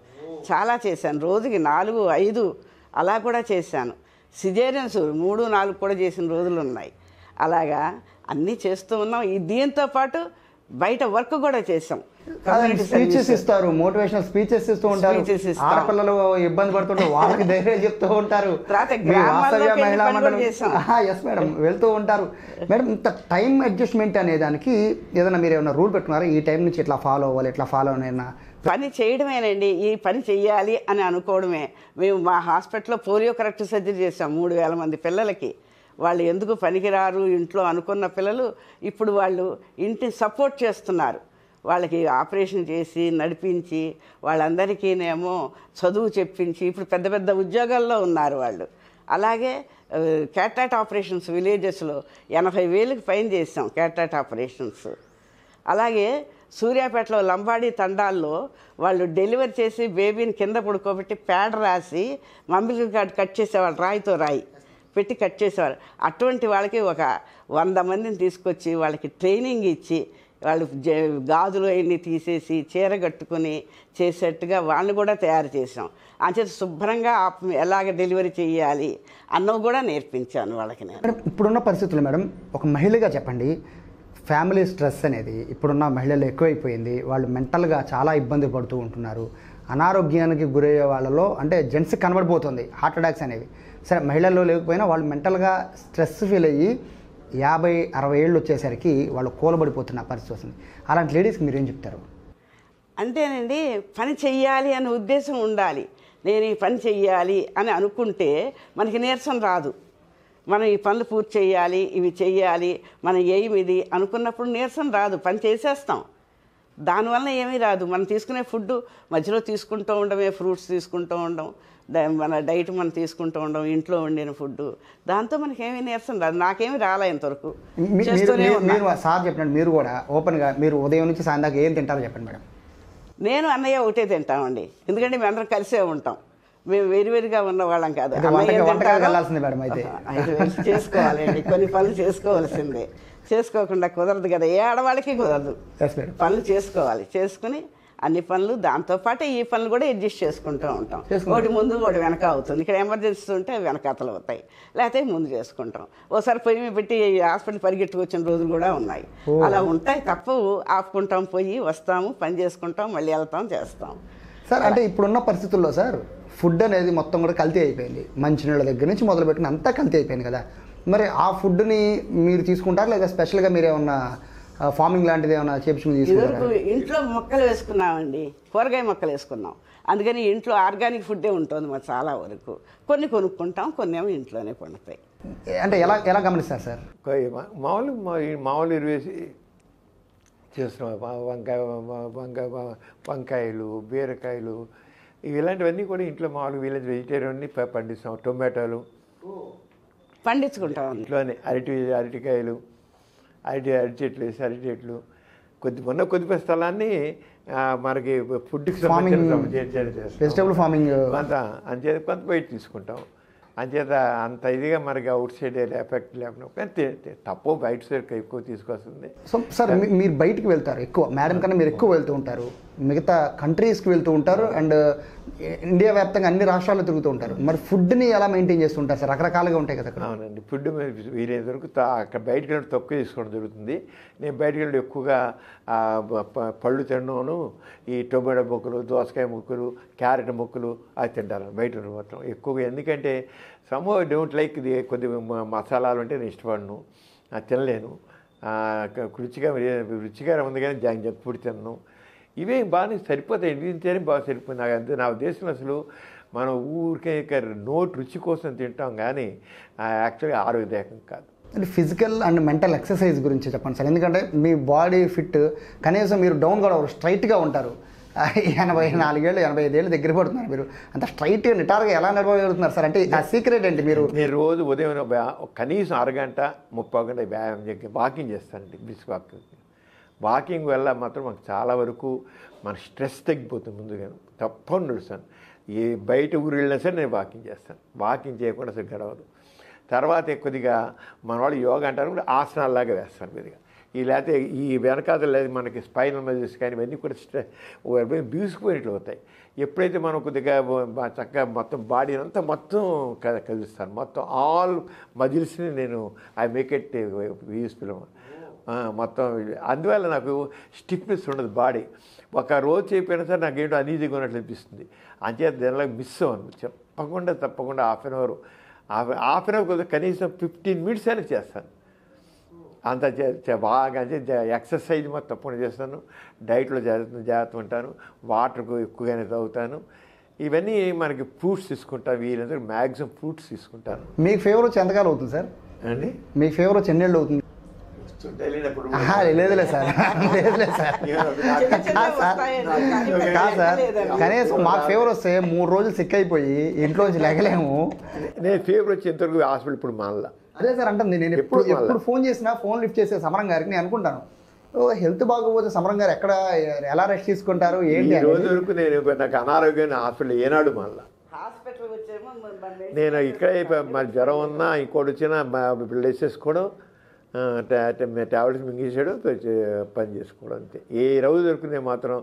చాలా చేశాను, రోజుకి 4, 5 అలా కూడా చేశాను. సిజేరియన్స్ 3, 4 కూడా చేసిన రోజులు ఉన్నాయి. అలాగా అన్నీ చేస్తూ ఉన్నాం. దీంతో పాటు బయట వర్క్ కూడా చేసాం. స్పీచెస్ ఇస్తారు, మోటివేషనల్ స్పీచెస్ ఇస్తూ ఉంటారు. ఆడపిల్లలు ఇబ్బంది పడుతుంటే వాళ్ళకి ధైర్యం చెప్తూ ఉంటారు. ఎస్ మేడం, వెళ్తూ ఉంటారు. మేడం, ఇంత టైం అడ్జస్ట్మెంట్ అనే దానికి ఏదైనా మీరు ఏమైనా రూల్ పెట్టుకున్నారా? ఈ టైం నుంచి ఇట్లా ఫాలో అవ్వాలి, ఇట్లా ఫాలో అయినా పని చేయడమేనండి. ఈ పని చెయ్యాలి అని అనుకోవడమే. మేము మా హాస్పిటల్లో పోలియో కరెక్ట్ సర్జరీ చేసాం 3,000 మంది పిల్లలకి. వాళ్ళు ఎందుకు పనికిరారు ఇంట్లో అనుకున్న పిల్లలు ఇప్పుడు వాళ్ళు ఇంటిని సపోర్ట్ చేస్తున్నారు. వాళ్ళకి ఆపరేషన్ చేసి నడిపించి వాళ్ళందరికీనేమో చదువు చెప్పించి ఇప్పుడు పెద్ద పెద్ద ఉద్యోగాల్లో ఉన్నారు వాళ్ళు. అలాగే క్యాట్రాక్ట్ ఆపరేషన్స్ విలేజెస్లో 80,000కి పైన చేసాం క్యాట్రాక్ట్ ఆపరేషన్స్. అలాగే సూర్యాపేటలో లంబాడీ తండాల్లో వాళ్ళు డెలివరీ చేసి బేబీని కింద పడుకోబెట్టి పేడ రాసి మమ్మల్ని కట్ చేసేవాళ్ళు, రాయితో రాయి పెట్టి కట్ చేసేవాళ్ళు. అటువంటి వాళ్ళకి ఒక 100 మందిని తీసుకొచ్చి వాళ్ళకి ట్రైనింగ్ ఇచ్చి వాళ్ళు గాజులు అవన్నీ తీసేసి చీర కట్టుకుని చేసేట్టుగా వాళ్ళని కూడా తయారు చేసాం. అంచేత శుభ్రంగా ఎలాగ డెలివరీ చేయాలి అన్నవి కూడా నేర్పించాను వాళ్ళకి నేను. ఇప్పుడున్న పరిస్థితులు మేడం, ఒక మహిళగా చెప్పండి, ఫ్యామిలీ స్ట్రెస్ అనేది ఇప్పుడున్న మహిళలు ఎక్కువైపోయింది. వాళ్ళు మెంటల్గా చాలా ఇబ్బంది పడుతూ ఉంటున్నారు. అనారోగ్యానికి గురయ్యే వాళ్ళలో అంటే జెంట్స్కి కనబడిపోతుంది హార్ట్ అటాక్స్ అనేవి. సరే, మహిళల్లో లేకపోయినా వాళ్ళు మెంటల్గా స్ట్రెస్ ఫీల్ అయ్యి 50-60 ఏళ్ళు వచ్చేసరికి వాళ్ళు కూలబడిపోతున్న పరిస్థితి వస్తుంది. అలాంటి లేడీస్కి మీరేం చెప్తారు? అంతేనండి, పని చెయ్యాలి అనే ఉద్దేశం ఉండాలి. నేను ఈ పని చెయ్యాలి అని అనుకుంటే మనకి నీరసం రాదు. మనం ఈ పనులు పూర్తి చేయాలి, ఇవి చెయ్యాలి, మన ఎయిమ్ ఇది అనుకున్నప్పుడు నీరసం రాదు, పని చేసేస్తాం. దానివల్ల ఏమీ రాదు. మనం తీసుకునే ఫుడ్ మధ్యలో తీసుకుంటూ ఉండమే, ఫ్రూట్స్ తీసుకుంటూ ఉండడం, మన డైట్ మనం తీసుకుంటూ ఉండడం, ఇంట్లో వండిన ఫుడ్, దాంతో మనకేమీ నీరసం రాదు. నాకేమీ రాలే ఇంతవరకు. మీరు సార్ చెప్పినట్టు మీరు కూడా ఓపెన్గా మీరు ఉదయం నుంచి సాయంత్రం దాకా ఏం తింటారో చెప్పండి మేడం. నేను అన్నయ్య ఒకటే తింటామండి, ఎందుకంటే మేము అందరం కలిసే ఉంటాం. మేము వేరువేరుగా ఉన్న వాళ్ళం కాదు. వెళ్ళాల్సింది మేడం. అయితే చేసుకోవాలండి, కొన్ని పనులు చేసుకోవాల్సిందే. చేసుకోకుండా కుదరదు కదా, ఏ ఆడవాళ్ళకి కుదరదు. పనులు చేసుకోవాలి, చేసుకుని అన్ని పనులు దాంతోపాటు ఈ పనులు కూడా అడ్జస్ట్ చేసుకుంటూ ఉంటాం. ఒకటి ముందు ఒకటి వెనక అవుతుంది. ఇక్కడ ఎమర్జెన్సీ ఉంటే వెనకాతలు అవుతాయి, లేకపోతే ముందు చేసుకుంటాం. ఓసారి పొయ్యి పెట్టి హాస్పిటల్ పరిగెట్టుకొచ్చిన రోజులు కూడా ఉన్నాయి. అలా ఉంటాయి, తప్పవు. ఆపుకుంటాం, పోయి వస్తాము, పని చేసుకుంటాం, మళ్ళీ వెళ్తాం, చేస్తాం. సార్, అంటే ఇప్పుడున్న పరిస్థితుల్లో సార్ ఫుడ్ అనేది మొత్తం కూడా కల్తీ అయిపోయింది. మంచినీళ్ళ దగ్గర నుంచి మొదలుపెట్టిన అంతా కల్తీ అయిపోయింది కదా. మరి ఆ ఫుడ్ని మీరు తీసుకుంటారా, లేదా స్పెషల్గా మీరు ఏమన్నా ఫార్మింగ్ లాంటిది ఏమైనా చేపించుకుని తీసుకుంటారా? ఇంట్లో మొక్కలు వేసుకున్నామండి, కూరగాయ మొక్కలు వేసుకున్నాం. అందుకని ఇంట్లో ఆర్గానిక్ ఫుడ్డే ఉంటుంది మరి చాలా వరకు. కొన్ని కొనుక్కుంటాం, కొన్ని ఏమో ఇంట్లోనే పండుతాయి. అంటే ఎలా ఎలా గమనిస్తారు సార్? మామూలు ఎరువేసి చేస్తున్నాం. వంకాయలు, బీరకాయలు, ఇలాంటివన్నీ కూడా ఇంట్లో మామూలు విలేజ్ వెజిటేరియన్ని పండిస్తాం. టొమాటోలు పండించుకుంటాం ఇంట్లోనే. అరటికాయలు, అరటి చెట్లు వేసి అరటి చెట్లు కొద్ది స్థలాన్ని మనకి ఫుడ్కి వెజిటబుల్ ఫార్మింగ్ అంత అంచేత కొంత బయట తీసుకుంటాం. అంచేత అంత ఇదిగా మనకి అవుట్ సైడ్ ఎఫెక్ట్ లేకుండా, కానీ తప్పు బయట సైడ్ ఎక్కువ తీసుకొస్తుంది. సో సార్, మీరు బయటికి వెళ్తారు ఎక్కువ, మేడం కన్నా మీరు ఎక్కువ వెళ్తూ ఉంటారు, మిగతా కంట్రీస్కి వెళ్తూ ఉంటారు, అండ్ ఇండియా వ్యాప్తంగా అన్ని రాష్ట్రాల్లో తిరుగుతూ ఉంటారు. మరి ఫుడ్ని ఎలా మెయింటైన్ చేస్తుంటారు సార్? రకరకాలుగా ఉంటాయి కదా అక్కడ. అవునండి, ఫుడ్ వీలైనంత వరకు అక్కడ బయటకు వెళ్ళి తక్కువ తీసుకోవడం జరుగుతుంది. నేను బయటకు వెళ్ళి ఎక్కువగా పళ్ళు తినను, ఈ టొమాటో ముక్కలు, దోసకాయ ముక్కలు, క్యారెట్ ముక్కలు అది తింటాను బయట మొత్తం ఎక్కువగా. ఎందుకంటే సమ్హౌ ఐ డోంట్ లైక్ ఇది. కొద్ది మసాలాలు అంటే నేను ఇష్టపడను, తినలేను. రుచిగా ఉంది కానీ జంక్ ఫుడ్ తినను. ఇవే బాగానే సరిపోతాయి, తింటేనే బాగా సరిపోయింది. నాకు అంతే. నా ఉద్దేశం అసలు మనం ఊరికే నోటి రుచి కోసం తింటాం కానీ యాక్చువల్గా ఆరోగ్యదాయకం కాదు. అంటే ఫిజికల్ అండ్ మెంటల్ ఎక్సర్సైజ్ గురించి చెప్పండి సార్. ఎందుకంటే మీ బాడీ ఫిట్, కనీసం మీరు డౌన్ కూడా స్ట్రైట్గా ఉంటారు. 84 ఏళ్ళు 85 ఏళ్ళు దగ్గర పడుతున్నారు మీరు. అంత స్ట్రైట్గా నిటారుగా ఎలా నిర్వహిస్తున్నారు సార్? అంటే ఆ సీక్రెట్ ఏంటి? నేను రోజు ఉదయం కనీసం 1 గంట 30 గంట వ్యాయామం వాకింగ్ చేస్తానండి. Brisk walking. వాకింగ్ వల్ల మాత్రం మాకు చాలా వరకు మన స్ట్రెస్ తగ్గిపోతుంది. ముందుగా తప్పని నడుస్తాను. ఏ బయట ఊరు వెళ్ళినా సరే నేను వాకింగ్ చేస్తాను. వాకింగ్ చేయకుండా అసలు గడవదు. తర్వాత కొద్దిగా మన వాళ్ళు యోగా అంటారు కూడా ఆసనాల్లాగా వేస్తాను కొద్దిగా. లేకపోతే ఈ వెనకాల లేదు మనకి స్పైనల్ మజిల్స్ కానీ ఇవన్నీ కూడా బీసుకుపోయినట్లు అవుతాయి. ఎప్పుడైతే మనం కొద్దిగా చక్కగా మొత్తం బాడీ అంతా మొత్తం కలుస్తాను. మొత్తం ఆల్ మజిల్స్ని నేను ఐ మేక్ ఇట్ యూస్ఫుల్ మొత్తం. అందువల్ల నాకు స్టిఫ్నెస్ ఉండదు బాడీ. ఒక రోజు చేయకపోయినా సరే నాకు ఏంటో అనీజీగా ఉన్నట్లు అనిపిస్తుంది. అంచేత దానిలో మిస్ అవ్వను. తప్పకుండా హాఫ్ అన్ అవర్ కొద్దిగా కనీసం 15 minutes అయినా చేస్తాను. అంత బాగా ఎక్సర్సైజ్ మొత్తం తప్పకుండా చేస్తాను. డైట్లో జాగ్రత్త ఉంటాను. వాటర్ ఎక్కువగానే తాగుతాను. ఇవన్నీ మనకి ఫ్రూట్స్ తీసుకుంటాను. వీళ్ళందరూ మ్యాక్సిమం ఫ్రూట్స్ తీసుకుంటాను. మీకు ఫీవర్ వచ్చి ఎంతకాలం అవుతుంది సార్? అండి మీకు ఫీవర్ వచ్చి ఎన్నేళ్ళు అవుతుంది? లేదులే సార్, లేదులే సార్, కాదు సార్. కనీసం మాకు ఫీవర్ వస్తే 3 రోజులు సిక్ అయిపోయి ఇంట్లోంచి లేగలేము. నేను ఫీవర్ వచ్చి ఎంతవరకు హాస్పిటల్ ఇప్పుడు మానలా. అదే సార్ అంటుంది. నేను ఎప్పుడు ఫోన్ చేసినా ఫోన్ లిఫ్ట్ చేసే సమరం గారికి నేను అనుకుంటాను, హెల్త్ బాగోపోతే సమరం గారు ఎక్కడ ఎలా రెస్ట్ తీసుకుంటారు ఏంటి. ఈ రోజు వరకు నేను నాకు అనారోగ్యాన్ని హాస్పిటల్ ఏనాడు మానలా. నేను ఇక్కడే మరి జ్వరం ఉన్నా ఇంకోటి వచ్చినా వేసేసుకోవడం, ట్యాబ్లెట్స్ మింగేసాడు, పని చేసుకోవడం అంతే. ఏ రోజు దొరికిందే మాత్రం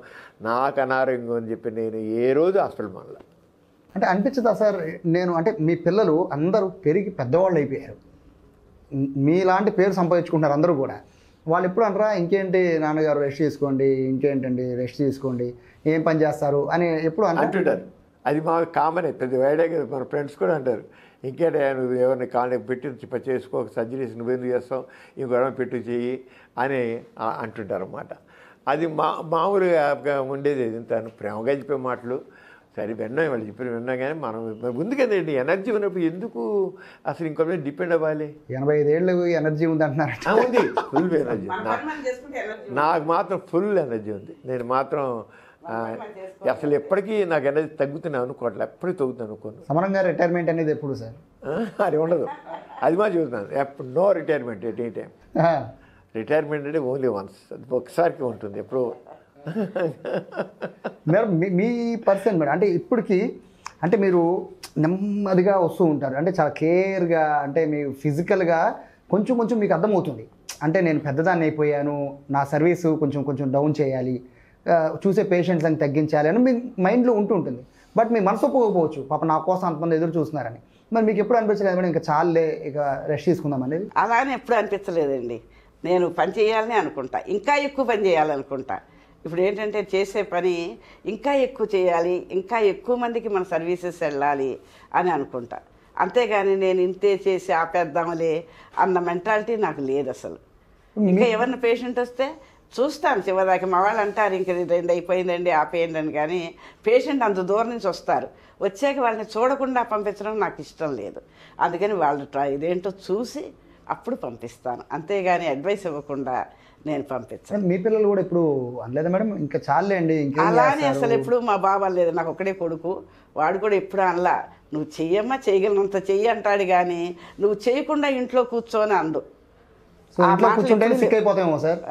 నాకు అనారోగ్యం అని చెప్పి నేను ఏ రోజు హాస్పిటల్ మానలా. అంటే అనిపించదా సార్? నేను అంటే మీ పిల్లలు అందరూ పెరిగి పెద్దవాళ్ళు అయిపోయారు, మీలాంటి పేరు సంపాదించుకుంటున్నారు అందరూ కూడా. వాళ్ళు ఎప్పుడు అంటారా ఇంకేంటి నాన్నగారు రెస్ట్ తీసుకోండి, ఇంకేంటండి రెస్ట్ తీసుకోండి, ఏం పని చేస్తారు అని ఎప్పుడు అంటుంటారు. అది మాకు కామనే, పెద్ద వేడే కదా. మన ఫ్రెండ్స్ కూడా అంటారు ఇంకేంటే నువ్వు ఎవరిని కాంటాక్ట్ పెట్టి చేసుకో, సర్జరీస్ నువ్వెందుకు చేస్తావు, ఇంకొక పెట్టు చెయ్యి అని అంటుంటారు అన్నమాట. అది మామూలుగా ఉండేది. తను ప్రేమగా చెప్పే మాటలు సరే విన్నాం, వాళ్ళు చెప్పి విన్నాం. కానీ మనం ఉంది కదండి ఎనర్జీ ఉన్నప్పుడు ఎందుకు అసలు ఇంకో మీద డిపెండ్ అవ్వాలి. 85 ఏళ్ళు ఎనర్జీ ఉంది అంటున్నారు. ఉంది, ఫుల్ ఎనర్జీ. నాకు మాత్రం ఫుల్ ఎనర్జీ ఉంది. నేను మాత్రం అసలు ఎప్పటికీ నాకు ఎనర్జీ తగ్గుతున్నాను అనుకోవట్లే, ఎప్పటికీ తగ్గుతాను అనుకోను. సమరం గారు రిటైర్మెంట్ అనేది ఎప్పుడు సార్? అది ఉండదు. అది మా చూస్తున్నాను ఎప్పుడు no retirement at a time. Retirement అంటే ఓన్లీ వన్స్, అది ఒకసారికి ఉంటుంది ఎప్పుడు. మేడం మీ పర్సన్ మేడం అంటే ఇప్పటికి అంటే మీరు నెమ్మదిగా వస్తూ ఉంటారు, అంటే చాలా కేర్గా, అంటే మీ ఫిజికల్గా కొంచెం మీకు అర్థమవుతుంది. అంటే నేను పెద్దదాన్ని అయిపోయాను, నా సర్వీసు కొంచెం డౌన్ చేయాలి, చూసే పేషెంట్స్ అని తగ్గించాలి అని మీ మైండ్లో ఉంటుంటుంది. బట్ మీ మనసు ఒప్పుకోకపోవచ్చు, పాప నా కోసం అంతమంది ఎదురు చూస్తున్నారని. మరి మీకు ఎప్పుడు అనిపించలేదు మేడం ఇంకా చాలే ఇక రెస్ట్ తీసుకుందాం అనేది? అలానే ఎప్పుడు అనిపించలేదండి. నేను పని చేయాలని అనుకుంటా, ఇంకా ఎక్కువ పని చేయాలనుకుంటా. ఇప్పుడు ఏంటంటే చేసే పని ఇంకా ఎక్కువ చేయాలి, ఇంకా ఎక్కువ మందికి మన సర్వీసెస్ వెళ్ళాలి అని అనుకుంటా. అంతేగాని నేను ఇంతే చేసి ఆపేద్దాంలే అన్న మెంటాలిటీ నాకు లేదు అసలు. ఇంకా ఎవరిని పేషెంట్ వస్తే చూస్తాను చివరిదాకా. మా వాళ్ళు అంటారు ఇంక 2 అయిపోయిందండి ఆపేయండి అని. కానీ పేషెంట్ అంత దూరం నుంచి వస్తారు, వచ్చాక వాళ్ళని చూడకుండా పంపించడం నాకు ఇష్టం లేదు. అందుకని వాళ్ళు ఇదేంటో చూసి అప్పుడు పంపిస్తాను, అంతేగాని అడ్వైస్ ఇవ్వకుండా నేను పంపించాను. మీ పిల్లలు కూడా ఇప్పుడు అనలేదా మేడం ఇంకా చాలే అండి ఇంకా? అలానే అసలు ఎప్పుడు మా బాబు అనలేదు. నాకు ఒక్కడే కొడుకు, వాడు కూడా ఎప్పుడు అనలా. నువ్వు చెయ్యమ్మా, చేయగలిగినంత చెయ్యి అంటాడు, కానీ నువ్వు చేయకుండా ఇంట్లో కూర్చోని అందు. సో ఇంట్లో కూర్చుంటేనే సిక్ అయిపోతామేమో సార్?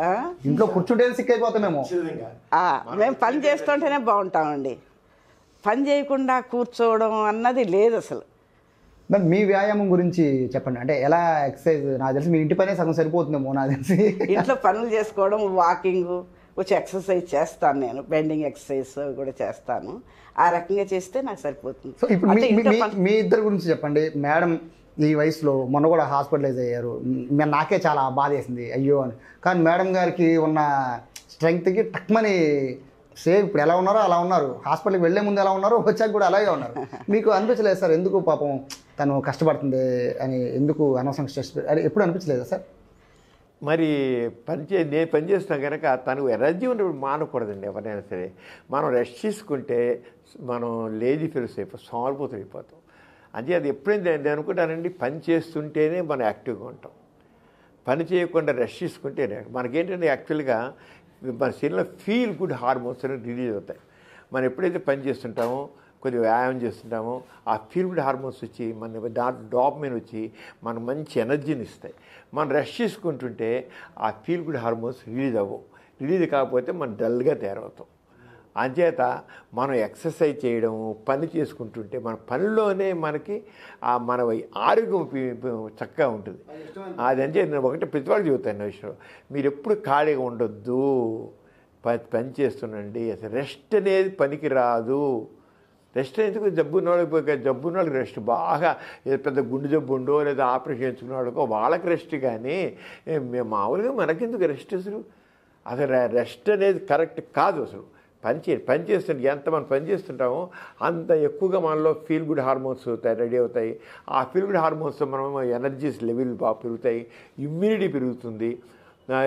ఇంట్లో కూర్చుంటేనే సిక్ అయిపోతామేమో. మేము పని చేస్తుంటేనే బాగుంటామండి, పని చేయకుండా కూర్చోవడం అన్నది లేదు అసలు. మరి మీ వ్యాయామం గురించి చెప్పండి. అంటే ఎలా ఎక్సర్సైజ్? నాకు తెలిసి మీ ఇంటి పనే సగం సరిపోతుందేమో నాకు తెలిసి. ఇంట్లో పనులు చేసుకోవడం, వాకింగ్, కొంచెం ఎక్సర్సైజ్ చేస్తాను నేను, బెండింగ్ ఎక్సర్సైజ్ కూడా చేస్తాను. ఆ రకంగా చేస్తే నాకు సరిపోతుంది. సో ఇప్పుడు మీ ఇద్దరు గురించి చెప్పండి. మేడం ఈ వయసులో మొన్న కూడా హాస్పిటలైజ్ అయ్యారు, నాకే చాలా బాధ వేసింది అయ్యో అని. కానీ మేడం గారికి ఉన్న స్ట్రెంగ్త్కి టక్మని సేమ్ ఇప్పుడు ఎలా ఉన్నారో అలా ఉన్నారు, హాస్పిటల్కి వెళ్ళే ముందు ఎలా ఉన్నారో వచ్చాక కూడా అలాగే ఉన్నారు. మీకు అనిపించలేదు సార్ ఎందుకు పాపం తను కష్టపడుతుంది అని, ఎందుకు అనవసరం స్ట్రెస్ అది ఎప్పుడు అనిపించలేదా సార్? మరి నేను పనిచేస్తాను కనుక తను ఎనర్జీ ఉన్నప్పుడు మానకూడదండి ఎవరైనా సరే. మనం రెస్ట్ తీసుకుంటే మనం లేజీ ఫీల్స్ సోమరిపోతూ అయిపోతాం. అంటే అది ఎప్పుడైనా నేను అనుకుంటానండి, పని చేస్తుంటేనే మనం యాక్టివ్గా ఉంటాం, పని చేయకుండా రెస్ట్ తీసుకుంటేనే. మనకేంటంటే యాక్చువల్గా మన శరీరంలో ఫీల్ గుడ్ హార్మోన్స్ అనేవి రిలీజ్ అవుతాయి. మనం ఎప్పుడైతే పని చేస్తుంటామో, కొద్దిగా వ్యాయామం చేస్తుంటామో, ఆ ఫీల్ గుడ్ హార్మోన్స్ వచ్చి మన దాంట్లో డోపమైన్ వచ్చి మనకు మంచి ఎనర్జీని ఇస్తాయి. మనం రెస్ట్ చేసుకుంటుంటే ఆ ఫీల్ గుడ్ హార్మోన్స్ రిలీజ్ అవ్వవు. రిలీజ్ కాకపోతే మనం డల్గా తయారవుతాం. అంచేత మనం ఎక్సర్సైజ్ చేయడం, పని చేసుకుంటుంటే మన పనిలోనే మనకి మన ఆరోగ్యం చక్కగా ఉంటుంది. అదంటే నేను ఒకటి ప్రతివాళ్ళు చెబుతాను విషయం, మీరు ఎప్పుడు ఖాళీగా ఉండొద్దు, పని చేస్తుండండి. అసలు రెస్ట్ అనేది పనికి రాదు. రెస్ట్ ఎందుకు? జబ్బున్న వాళ్ళకి రెస్ట్ బాగా, ఏదో పెద్ద గుండె జబ్బు ఉండో లేదా ఆపరేషన్ చేయించుకున్న వాళ్ళకో వాళ్ళకి రెస్ట్, కానీ మామూలుగా మనకెందుకు రెస్ట్? అసలు రెస్ట్ అనేది కరెక్ట్ కాదు. అసలు పని చేస్తుంటే ఎంత మనం పని చేస్తుంటామో అంత ఎక్కువగా మనలో ఫీల్ గుడ్ హార్మోన్స్ రెడీ అవుతాయి. ఆ ఫీల్ గుడ్ హార్మోన్స్ మనం ఎనర్జీస్ లెవెల్ బాగా పెరుగుతాయి, ఇమ్యూనిటీ పెరుగుతుంది.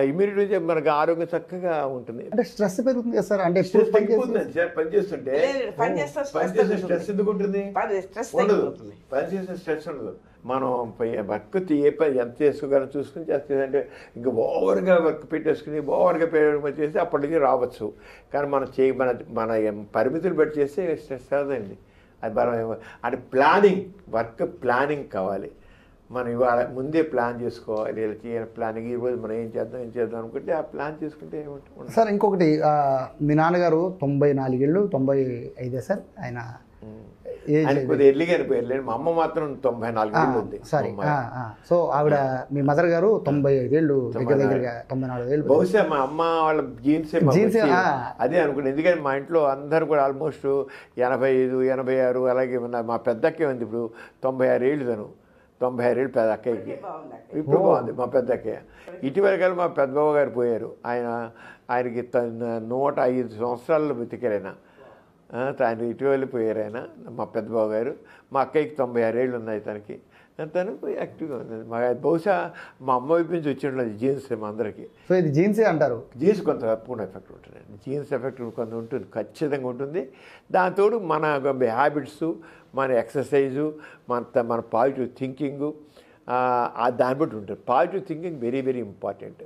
ఇమ్యూనిటీ మనకు ఆరోగ్యం చక్కగా ఉంటుంది. అంటే స్ట్రెస్ పెరుగుతుంది కదా సార్? అంటే పని చేస్తుంటే స్ట్రెస్ ఎందుకు ఉంటుంది? పని చేస్తే స్ట్రెస్ ఉండదు. మనం వర్క్ ఏ పని ఎంత చేసుకోగలం చూసుకుని చేస్తే, ఇంకా ఓవర్గా వర్క్ పెట్టేసుకుని ఓవర్గా చేస్తే అప్పటికి రావచ్చు. కానీ మనం మన పరిమితులు బట్టి చేస్తే స్ట్రెస్ రాదండి. అది మనం అంటే వర్క్ ప్లానింగ్ కావాలి. మనం ఇవాళ ముందే ప్లాన్ చేసుకోవాలి. ప్లానింగ్ ఈరోజు మనం ఏం చేద్దాం అనుకుంటే ఆ ప్లాన్ చేసుకుంటే ఏమంటుంది సార్. ఇంకొకటి, మీ నాన్నగారు 94 ఏళ్ళు, 95 సార్ ఆయన కొద్దిగా ఎర్లీగా అనిపోయారు. మా అమ్మ మాత్రం 94 ఏళ్ళు ఉంది. సారీ. సో ఆవిడ, మీ మదర్ గారు 95 ఏళ్ళు, దగ్గర 94 ఏళ్ళు. బహుశా మా అమ్మ వాళ్ళ జీన్సే అదే అనుకుంటే. ఎందుకంటే మా ఇంట్లో అందరూ కూడా ఆల్మోస్ట్ 85, 86 అలాగే ఉన్నారు. మా పెద్దక్కే ఉంది ఇప్పుడు 96 ఏళ్ళు. 96 ఏళ్ళు పెద్ద అక్కయ్యకి. ఇప్పుడు బాగుంది మా పెద్ద అక్కయ్య. ఇటీవల కాలం మా పెద్దబాబు గారు పోయారు. ఆయనకి 105 సంవత్సరాల్లో బతికారు ఆయన. ఇటీవల పోయారు ఆయన, మా పెద్దబాబు గారు. మా అక్కయ్యకి 96 ఏళ్ళు ఉన్నాయి. తను యాక్టివ్గా ఉంది. బహుశా మా అమ్మ వైపు నుంచి వచ్చి ఉండదు జీన్స్ మా అందరికీ. సో ఇది జీన్సే అంటారు? జీన్స్ కొంత తప్పకుండా ఎఫెక్ట్ ఉంటుందండి. జీన్స్ ఎఫెక్ట్ కొంత ఉంటుంది, ఖచ్చితంగా ఉంటుంది. దాంతో మన హ్యాబిట్స్, మన ఎక్సర్సైజు, మన పాజిటివ్ థింకింగు దాన్ని బట్టి ఉంటుంది. Positive thinking very very important.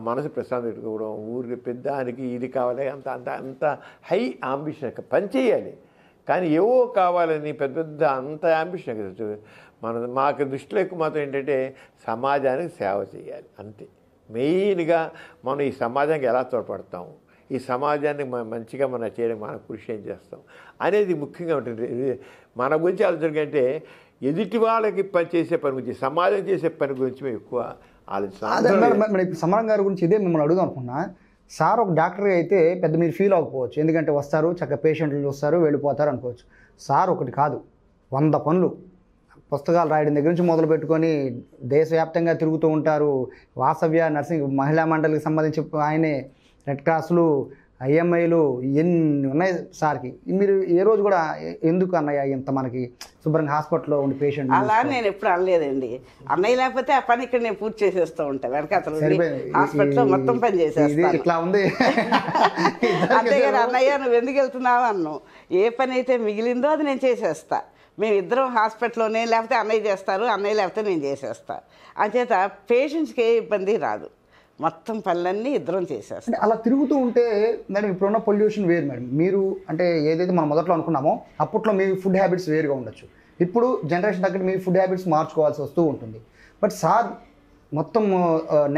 మనసు ప్రశాంతం పెట్టుకోవడం, ఊరికి పెద్దానికి ఇది కావాలి అంత హై అంబిషన్. పని చేయాలి కానీ ఏవో కావాలని పెద్ద అంత అంబిషన్ కదా. మాకు దృష్టిలో ఎక్కువ మాత్రం ఏంటంటే సమాజానికి సేవ చేయాలి అంతే. మెయిన్గా మనం ఈ సమాజానికి ఎలా తోడ్పడతాము, ఈ సమాజాన్ని మంచిగా మనం చేయడానికి మనం కృషి ఏం చేస్తాం అనేది ముఖ్యంగా ఉంటుంది. మన గురించి ఆలోచన కంటే ఎదుటి వాళ్ళకి చేసే పని గురించి, సమాజం చేసే పని గురించి మేము ఎక్కువ ఆలోచిస్తాం. సమరం గారి గురించి ఇదే మిమ్మల్ని అడుగుదాం అనుకున్నా. సార్ ఒక డాక్టర్ అయితే పెద్ద మీరు ఫీల్ అవ్వకపోవచ్చు, ఎందుకంటే వస్తారు చక్కగా పేషెంట్లు చూస్తారు వెళ్ళిపోతారు అనుకోవచ్చు. సార్ ఒకటి కాదు, 100 పనులు. పుస్తకాలు రాయడం దగ్గర నుంచి మొదలు పెట్టుకొని దేశవ్యాప్తంగా తిరుగుతూ ఉంటారు. వాసవ్య నర్సింగ్ మహిళా మండలికి సంబంధించి ఆయనే రెడ్ క్రాస్లు, ఐఎంఐలు ఎన్ని ఉన్నాయి సార్కి. మీరు ఏ రోజు కూడా ఎందుకు అన్నయ్య ఇంత మనకి శుభ్రంగా హాస్పిటల్లో ఉండి పేషెంట్ అలా నేను ఎప్పుడు అనలేదండి. అన్నయ్య లేకపోతే ఆ పని ఇక్కడ నేను పూర్తి చేసేస్తూ ఉంటాను. వెనకాతలు హాస్పిటల్లో మొత్తం పని చేసేస్తాను. ఇట్లా ఉంది. అంతేగాని అన్నయ్య నువ్వు ఎందుకు వెళ్తున్నావు అన్నావు. ఏ పని అయితే మిగిలిందో అది నేను చేసేస్తా. మేమిద్దరం హాస్పిటల్లోనే, లేకపోతే అన్నయ్య చేస్తారు, అన్నయ్య లేకపోతే నేను చేసేస్తా. అంచేత పేషెంట్స్కి ఏ ఇబ్బంది రాదు. మొత్తం పనులన్నీ ఇద్దరం చేసేస్తాం. అలా తిరుగుతూ ఉంటే మేడం ఇప్పుడున్న పొల్యూషన్ వేరు మేడం. మీరు అంటే ఏదైతే మనం మొదట్లో అనుకున్నామో అప్పట్లో మీ ఫుడ్ హ్యాబిట్స్ వేరుగా ఉండొచ్చు. ఇప్పుడు జనరేషన్ తగ్గట్టు మీ ఫుడ్ హ్యాబిట్స్ మార్చుకోవాల్సి వస్తూ ఉంటుంది. బట్ సార్ మొత్తం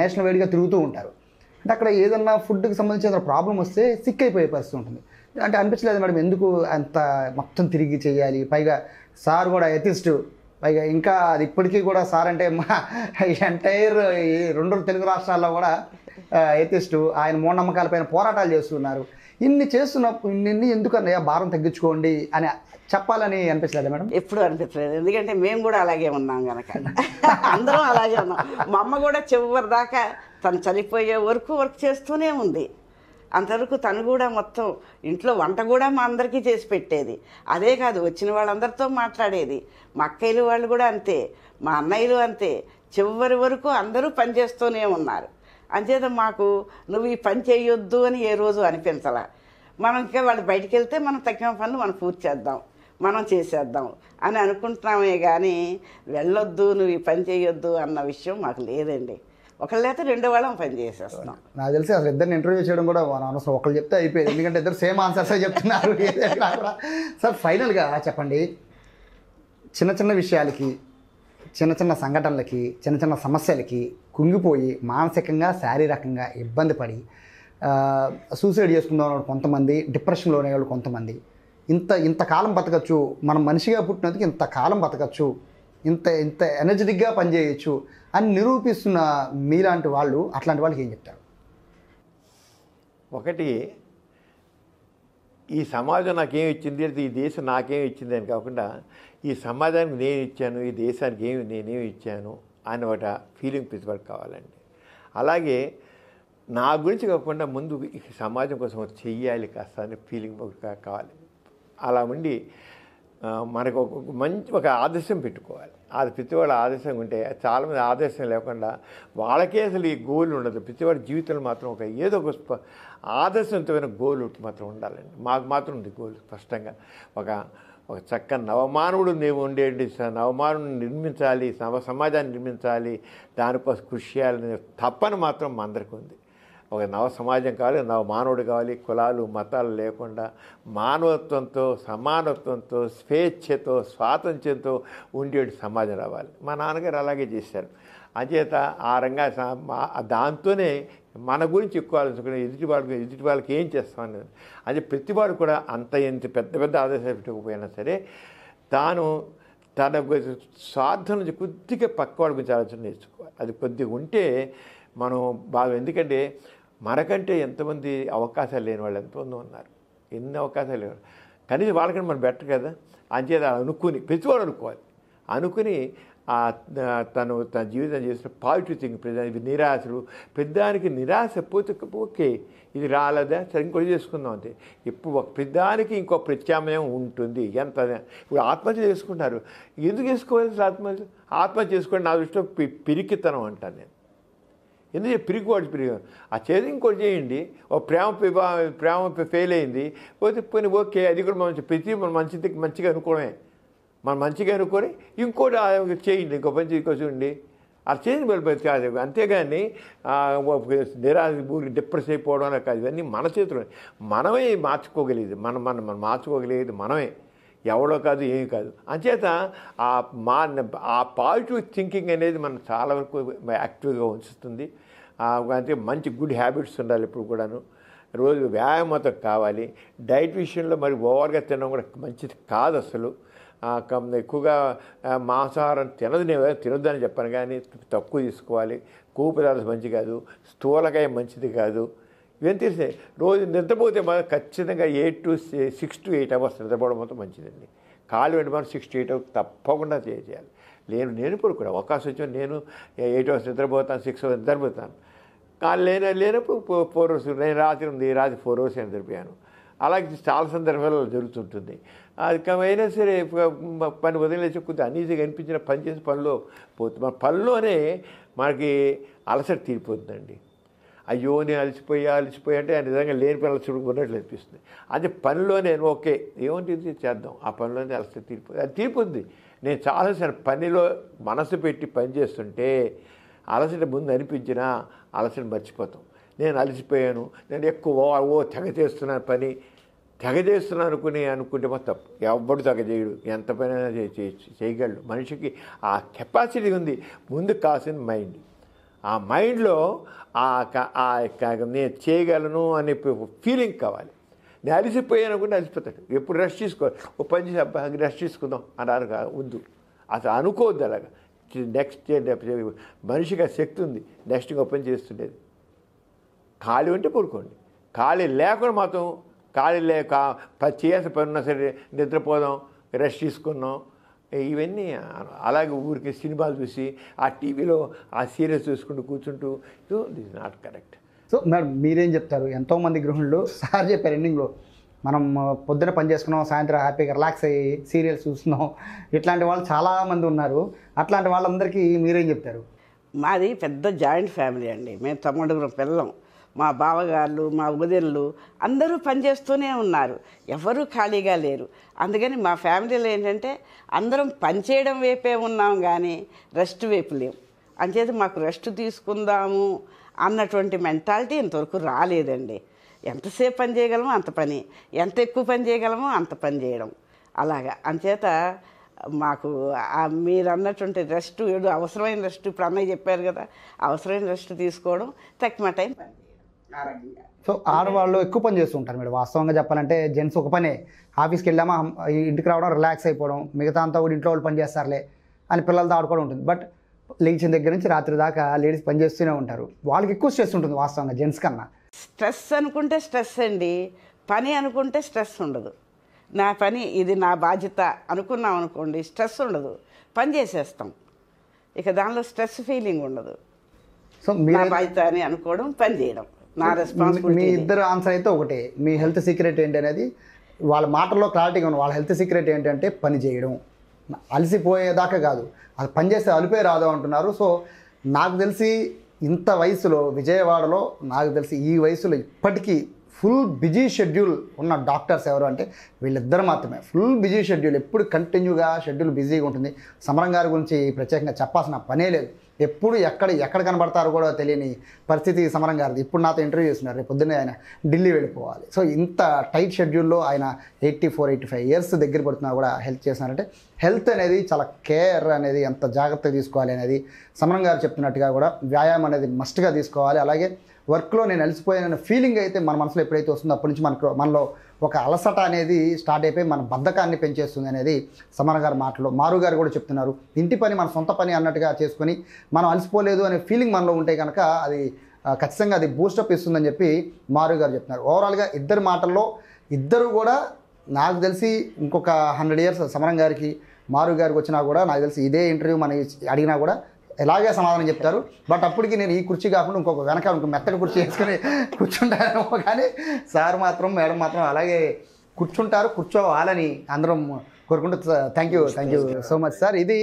నేషనల్ వైడ్గా తిరుగుతూ ఉంటారు. అంటే అక్కడ ఏదన్నా ఫుడ్కి సంబంధించిన ప్రాబ్లం వస్తే సిక్ అయిపోయే పరిస్థితి ఉంటుంది. అంటే అనిపించలేదు మేడం ఎందుకు అంత మొత్తం తిరిగి చేయాలి? పైగా సార్ కూడా ఎథిస్ట్. పైగా ఇంకా అది ఇప్పటికీ కూడా సార్ అంటే మా ఎంటైర్ ఈ 2 తెలుగు రాష్ట్రాల్లో కూడా ఎథిస్టు. ఆయన మూఢనమ్మకాలపైన పోరాటాలు చేస్తున్నారు. ఇన్ని చేస్తున్నప్పుడు ఇన్ని ఎందుకు అన్నయ్య భారం తగ్గించుకోండి అని చెప్పాలని అనిపించలేదు మేడం? ఎప్పుడు అనిపించలేదు. ఎందుకంటే మేము కూడా అలాగే ఉన్నాం కనుక అందరం అలాగే ఉన్నాం. మా అమ్మ కూడా చివరి దాకా తను చనిపోయే వరకు వర్క్ చేస్తూనే ఉంది. అంతవరకు తను కూడా మొత్తం ఇంట్లో వంట కూడా మా అందరికీ చేసి పెట్టేది. అదే కాదు, వచ్చిన వాళ్ళందరితో మాట్లాడేది. మా అక్కయ్యలు వాళ్ళు కూడా అంతే, మా అన్నయ్యలు అంతే. చివరి వరకు అందరూ పనిచేస్తూనే ఉన్నారు. అంచేత మాకు నువ్వు ఈ పని చేయొద్దు అని ఏ రోజు అనిపించాల. మనం ఇంకా వాళ్ళు బయటికి వెళ్తే మనం తగ్గిన పనులు మనం పూర్తి చేద్దాం, మనం చేసేద్దాం అని అనుకుంటున్నామే కానీ వెళ్ళొద్దు నువ్వు ఈ పని చేయొద్దు అన్న విషయం మాకు లేదండి. ఒకళ్ళైతే 2 వాళ్ళం పని చేసేస్తున్నాం. నాకు తెలిసి అసలు ఇద్దరిని ఇంటర్వ్యూ చేయడం కూడా అనవసరం, ఒకళ్ళు చెప్తే అయిపోయింది. ఎందుకంటే ఇద్దరు సేమ్ ఆన్సర్సే చెప్తున్నారు. సార్ ఫైనల్గా చెప్పండి, చిన్న చిన్న విషయాలకి, చిన్న చిన్న సంఘటనలకి, చిన్న చిన్న సమస్యలకి కుంగిపోయి మానసికంగా శారీరకంగా ఇబ్బంది పడి సూసైడ్ చేసుకుందాం అన్న కొంతమంది, డిప్రెషన్లో ఉండేవాళ్ళు కొంతమంది. ఇంతకాలం బతకచ్చు, మనం మనిషిగా పుట్టినందుకు ఇంతకాలం బతకచ్చు, ఇంత ఎనర్జెటిక్గా పనిచేయచ్చు అని నిరూపిస్తున్న మీలాంటి వాళ్ళు, అట్లాంటి వాళ్ళకి ఏం చెప్తారు? ఒకటి, ఈ సమాజం నాకేం ఇచ్చింది, ఈ దేశం నాకేం ఇచ్చింది అని కాకుండా ఈ సమాజానికి నేను ఇచ్చాను, ఈ దేశానికి నేనేమి ఇచ్చాను అని ఒక ఫీలింగ్ ప్రతివాడికి కావాలండి. అలాగే నా గురించి కాకుండా ముందు ఈ సమాజం కోసం చెయ్యాలి కాస్త అనే ఫీలింగ్ కావాలి. అలా ఉండి మనకు ఒక ఆదర్శం పెట్టుకోవాలి. అది ప్రతివాడు ఆదర్శం ఉంటే, చాలామంది ఆదర్శం లేకుండా వాళ్ళకే అసలు ఈ గోల్ ఉండదు. ప్రతివాడి జీవితంలో మాత్రం ఏదో ఒక ఆదర్శవంతమైన గోల్ మాత్రం ఉండాలండి. మాకు మాత్రం ఉంది గోల్ స్పష్టంగా. ఒక చక్కని నవమానవుడు ఉండేది, నవమానవుడిని నిర్మించాలి, సమాజాన్ని నిర్మించాలి, దానికోసం కృషి చేయాలనే తప్పన మాత్రం మా అందరికీ ఉంది. ఒక నవ సమాజం కావాలి, నవ మానవుడు కావాలి, కులాలు మతాలు లేకుండా మానవత్వంతో, సమానత్వంతో, స్వేచ్ఛతో, స్వాతంత్ర్యంతో ఉండే సమాజం రావాలి. మా నాన్నగారు అలాగే చేశారు. అంచేత ఆ రంగా దాంతోనే మన గురించి ఎక్కువ ఆలోచించుకుని ఎదుటి వాళ్ళకి ఏం చేస్తామని. అదే ప్రతివాడు కూడా ఎంత పెద్ద ఆదేశాలు పెట్టకపోయినా సరే తాను తన స్వార్థం నుంచి కొద్దిగా పక్కవాడి గురించి ఆలోచన నేర్చుకోవాలి. అది కొద్దిగా ఉంటే మనం బాగా, ఎందుకంటే మనకంటే ఎంతమంది అవకాశాలు లేని వాళ్ళు ఎంతమంది ఉన్నారు, ఎన్ని అవకాశాలు లేవు. కనీసం వాళ్ళకంటే మనం బెటర్ కదా. అంచేత ప్రతివాడు అనుకుని తన జీవితం చేసిన పాజిటివ్ థింగ్. నిరాశలు పెద్దానికి నిరాశ పోతే ఓకే, ఇది రాలేదా సరే ఇంకోటి చేసుకుందాం అంతే. ఇప్పుడు ఒక పెద్దానికి ఇంకో ప్రత్యామ్నాయం ఉంటుంది. ఇప్పుడు ఆత్మహత్య చేసుకుంటారు. ఎందుకు చేసుకోవాలి ఆత్మహత్య చేసుకోండి? నా దృష్టిలో పిరికితనం అంటాను నేను. ఎందుకంటే పిరిగి ఆ చేసి ఇంకోటి చేయండి. ఒక ప్రేమ ఫెయిల్ అయింది పోతే పోనీ ఓకే, అది కూడా మనం మంచిగా అనుకోవడమే. మనం మంచిగా అనుకొని ఇంకోటి చేయండి, ఇంకో పని చూడండి, అది చేసి వెళ్ళిపోయింది కాదు. అంతేగాని డిప్రెస్ అయిపోవడం అలా కాదు. ఇవన్నీ మన చేతిలో, మనమే మార్చుకోగలిగేది, మనం మార్చుకోగలిగేది మనమే, ఎవడో కాదు, ఏమి కాదు. అంచేత ఆ పాజిటివ్ థింకింగ్ అనేది మనం చాలా వరకు యాక్టివ్గా ఉంచుతుంది. అంటే మంచి గుడ్ హ్యాబిట్స్ ఉండాలి ఎప్పుడు కూడాను. రోజు వ్యాయామం కావాలి. డైట్ విషయంలో మరి ఓవర్గా తినడం కూడా మంచిది కాదు అసలు. ఎక్కువగా మాంసాహారం తినొద్దని చెప్పాను, కానీ తక్కువ తీసుకోవాలి. కొవ్వు పదార్థం మంచిది కాదు, స్థూలకాయ మంచిది కాదు. ఇవన్నీ తెలిసే. రోజు నిద్రపోతే మనం ఖచ్చితంగా 6 to 8 hours నిద్రపోవడం మొత్తం మంచిదండి. ఖాళీ వెంట మనం 6 to 8 hours తప్పకుండా చేయాలి. నేను కూడా అవకాశం వచ్చి నేను 8 hours నిద్రపోతాను, 6 hours నిద్రపోతాను. కానీ లేనప్పుడు 4 hours. నేను రాత్రి 4 hours నిద్రపోయాను. అలాగే చాలా సందర్భాల్లో జరుగుతుంటుంది. అది అయినా సరే పని వదిలేసి కొద్దిగా అనీజీగా అనిపించిన పని చేసి పనిలో పోతుంది. మన పనిలోనే మనకి అలసట తీరిపోతుందండి. అయ్యో నేను అలసిపోయా అంటే నిజంగా లేని పనులు చూడుకున్నట్లు అనిపిస్తుంది. అదే పనిలోనే ఓకే ఏముంటుంది చేద్దాం, ఆ పనిలోనే అలసట తీరిపోతుంది. నేను చాలాసార్లు పనిలో మనసు పెట్టి పని చేస్తుంటే అలసట ముందు అనిపించినా అలసట మర్చిపోతాం. నేను అలసిపోయాను, నేను ఎక్కువ తెగ చేస్తున్నాను అనుకుంటే తప్పు. ఎవ్వడు తెగ చేయడు, ఎంత పని చేయగలడు. మనిషికి ఆ కెపాసిటీ ఉంది. ముందు కాసిన మైండ్, ఆ మైండ్లో నేను చేయగలను అనే ఫీలింగ్ కావాలి. నేను అలసిపోయాను అనుకుంటే అలసిపోతాడు. ఎప్పుడు రెస్ట్ తీసుకోవాలి, ఓ పని చేసి రెస్ట్ తీసుకుందాం అన్నారు వద్దు, అసలు అనుకోవద్దు. అలాగా నెక్స్ట్ మనిషికి ఆ శక్తి ఉంది నెక్స్ట్ ఇంకో పని చేస్తుండేది. ఖాళీ ఉంటే పడుకోండి, ఖాళీ లేకుండా మాత్రం చేయాల్సిన పని ఉన్నా సరే నిద్రపోదాం, రెస్ట్ తీసుకున్నాం, ఇవన్నీ అలాగే ఊరికి సినిమాలు చూసి ఆ టీవీలో ఆ సీరియల్స్ చూసుకుంటూ కూర్చుంటూ this is not correct. So madam మీరేం చెప్తారు? ఎంతోమంది గృహిణులు సార్ చెప్పారు ఎండింగ్లో, మనం పొద్దున పని చేసుకున్నాం, సాయంత్రం హ్యాపీగా రిలాక్స్ అయ్యి సీరియల్స్ చూస్తున్నాం, ఇట్లాంటి వాళ్ళు చాలామంది ఉన్నారు. అట్లాంటి వాళ్ళందరికీ మీరేం చెప్తారు? మాది పెద్ద జాయింట్ ఫ్యామిలీ అండి. మేము 9 పిల్లలం. మా బావగారు, మా వదినలు అందరూ పనిచేస్తూనే ఉన్నారు, ఎవరూ ఖాళీగా లేరు. అందుకని మా ఫ్యామిలీలో ఏంటంటే అందరం పనిచేయడం వైపే ఉన్నాం కానీ రెస్ట్ వైపు లేవు. అంచేత మాకు రెస్ట్ తీసుకుందాము అన్నటువంటి మెంటాలిటీ ఇంతవరకు రాలేదండి. ఎంతసేపు పని చేయగలమో అంత పని, ఎంత ఎక్కువ పని చేయగలమో అంత పని చేయడం అలాగా. అంచేత మాకు మీరు అన్నటువంటి రెస్ట్, ఏదో అవసరమైన రెస్ట్, ఇప్పుడు అన్నయ్య చెప్పారు కదా, అవసరమైన రెస్ట్ తీసుకోవడం, తక్కువ టైం పని చేయడం. ఆరోగ్యంగా. సో ఆడవాళ్ళు ఎక్కువ పని చేస్తూ ఉంటారు మేడం. వాస్తవంగా చెప్పాలంటే జెంట్స్ ఒక పనే, ఆఫీస్కి వెళ్ళామా ఇంటికి రావడం, రిలాక్స్ అయిపోవడం, మిగతా అంతా కూడా ఇంట్లో వాళ్ళు పని చేస్తారులే అని పిల్లలతో ఆడుకోవడం ఉంటుంది. బట్ లేచిన దగ్గర నుంచి రాత్రి దాకా లేడీస్ పని చేస్తూనే ఉంటారు. వాళ్ళకి ఎక్కువ స్ట్రెస్ ఉంటుంది వాస్తవంగా జెంట్స్ కన్నా. స్ట్రెస్ అనుకుంటే స్ట్రెస్ అండి, పని అనుకుంటే స్ట్రెస్ ఉండదు. నా పని ఇది నా బాధ్యత అనుకున్నాం అనుకోండి, స్ట్రెస్ ఉండదు, పని చేసేస్తాం. ఇక దానిలో స్ట్రెస్ ఫీలింగ్ ఉండదు. సో నా మీరు బాధ్యత అని అనుకోవడం, పని చేయడం నా మీ రెస్పాన్సిబిలిటీ. ఇద్దరు ఆన్సర్ అయితే ఒకటే. మీ హెల్త్ సీక్రెట్ ఏంటి అనేది వాళ్ళ మాటల్లో క్లారిటీగా ఉంది. వాళ్ళ హెల్త్ సీక్రెట్ ఏంటంటే పని చేయడం, అలసిపోయేదాకా కాదు, అది పని చేస్తే అలిపే రాదు అంటున్నారు. సో నాకు తెలిసి ఇంత వయసులో విజయవాడలో నాకు తెలిసి ఈ వయసులో ఇప్పటికీ ఫుల్ బిజీ షెడ్యూల్ ఉన్న డాక్టర్స్ ఎవరు అంటే వీళ్ళిద్దరు మాత్రమే. ఫుల్ బిజీ షెడ్యూల్, ఎప్పుడు కంటిన్యూగా షెడ్యూల్ బిజీగా ఉంటుంది. సమరం గారి గురించి ప్రత్యేకంగా చెప్పాల్సిన పనే లేదు. ఎప్పుడు ఎక్కడ కనబడతారో కూడా తెలియని పరిస్థితి సమరం గారిది. ఇప్పుడు నాతో ఇంటర్వ్యూ చేస్తున్నారు, రేపు పొద్దున్నే ఆయన ఢిల్లీ వెళ్ళిపోవాలి. సో ఇంత టైట్ షెడ్యూల్లో ఆయన 84-85 ఇయర్స్ దగ్గర పడుతున్నా కూడా హెల్త్ చేస్తున్నారంటే హెల్త్ అనేది చాలా కేర్ అనేది ఎంత జాగ్రత్తగా తీసుకోవాలి అనేది సమరం గారు చెప్తున్నట్టుగా కూడా వ్యాయామం అనేది మస్ట్గా తీసుకోవాలి. అలాగే వర్క్లో నేను అలసిపోయానన్న ఫీలింగ్ అయితే మన మనసులో ఎప్పుడైతే వస్తుందో అప్పటి నుంచి మనలో ఒక అలసట అనేది స్టార్ట్ అయిపోయి మన బద్ధకాన్ని పెంచేస్తుంది అనేది సమరం గారి మాటలో. మారు గారు కూడా చెప్తున్నారు, ఇంటి పని మన సొంత పని అన్నట్టుగా చేసుకొని మనం అలసిపోలేదు అనే ఫీలింగ్ మనలో ఉంటే కనుక అది ఖచ్చితంగా అది బూస్టప్ ఇస్తుందని చెప్పి మారు గారు చెప్తున్నారు. ఓవరాల్గా ఇద్దరు మాటల్లో ఇద్దరు కూడా నాకు తెలిసి ఇంకొక 100 ఇయర్స్ సమరం గారికి మారు గారికి వచ్చినా కూడా నాకు తెలిసి ఇదే ఇంటర్వ్యూ మనం అడిగినా కూడా ఎలాగే సమాధానం చెప్తారు. బట్ అప్పటికి నేను ఈ కుర్చీ కాకుండా ఇంకొక మెత్తడి కుర్చీ వేసుకొని కూర్చుంటాను. కానీ సార్ మాత్రం మేడం మాత్రం అలాగే కూర్చోవాలని అందరం కోరుకుంటూ thank you so much sir. ఇది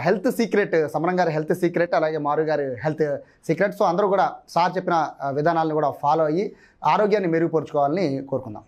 హెల్త్ సీక్రెట్, సమరం గారి హెల్త్ సీక్రెట్, అలాగే మారు గారి హెల్త్ సీక్రెట్. సో అందరూ కూడా సార్ చెప్పిన విధానాలను కూడా ఫాలో అయ్యి ఆరోగ్యాన్ని మెరుగుపరుచుకోవాలని కోరుకుందాం.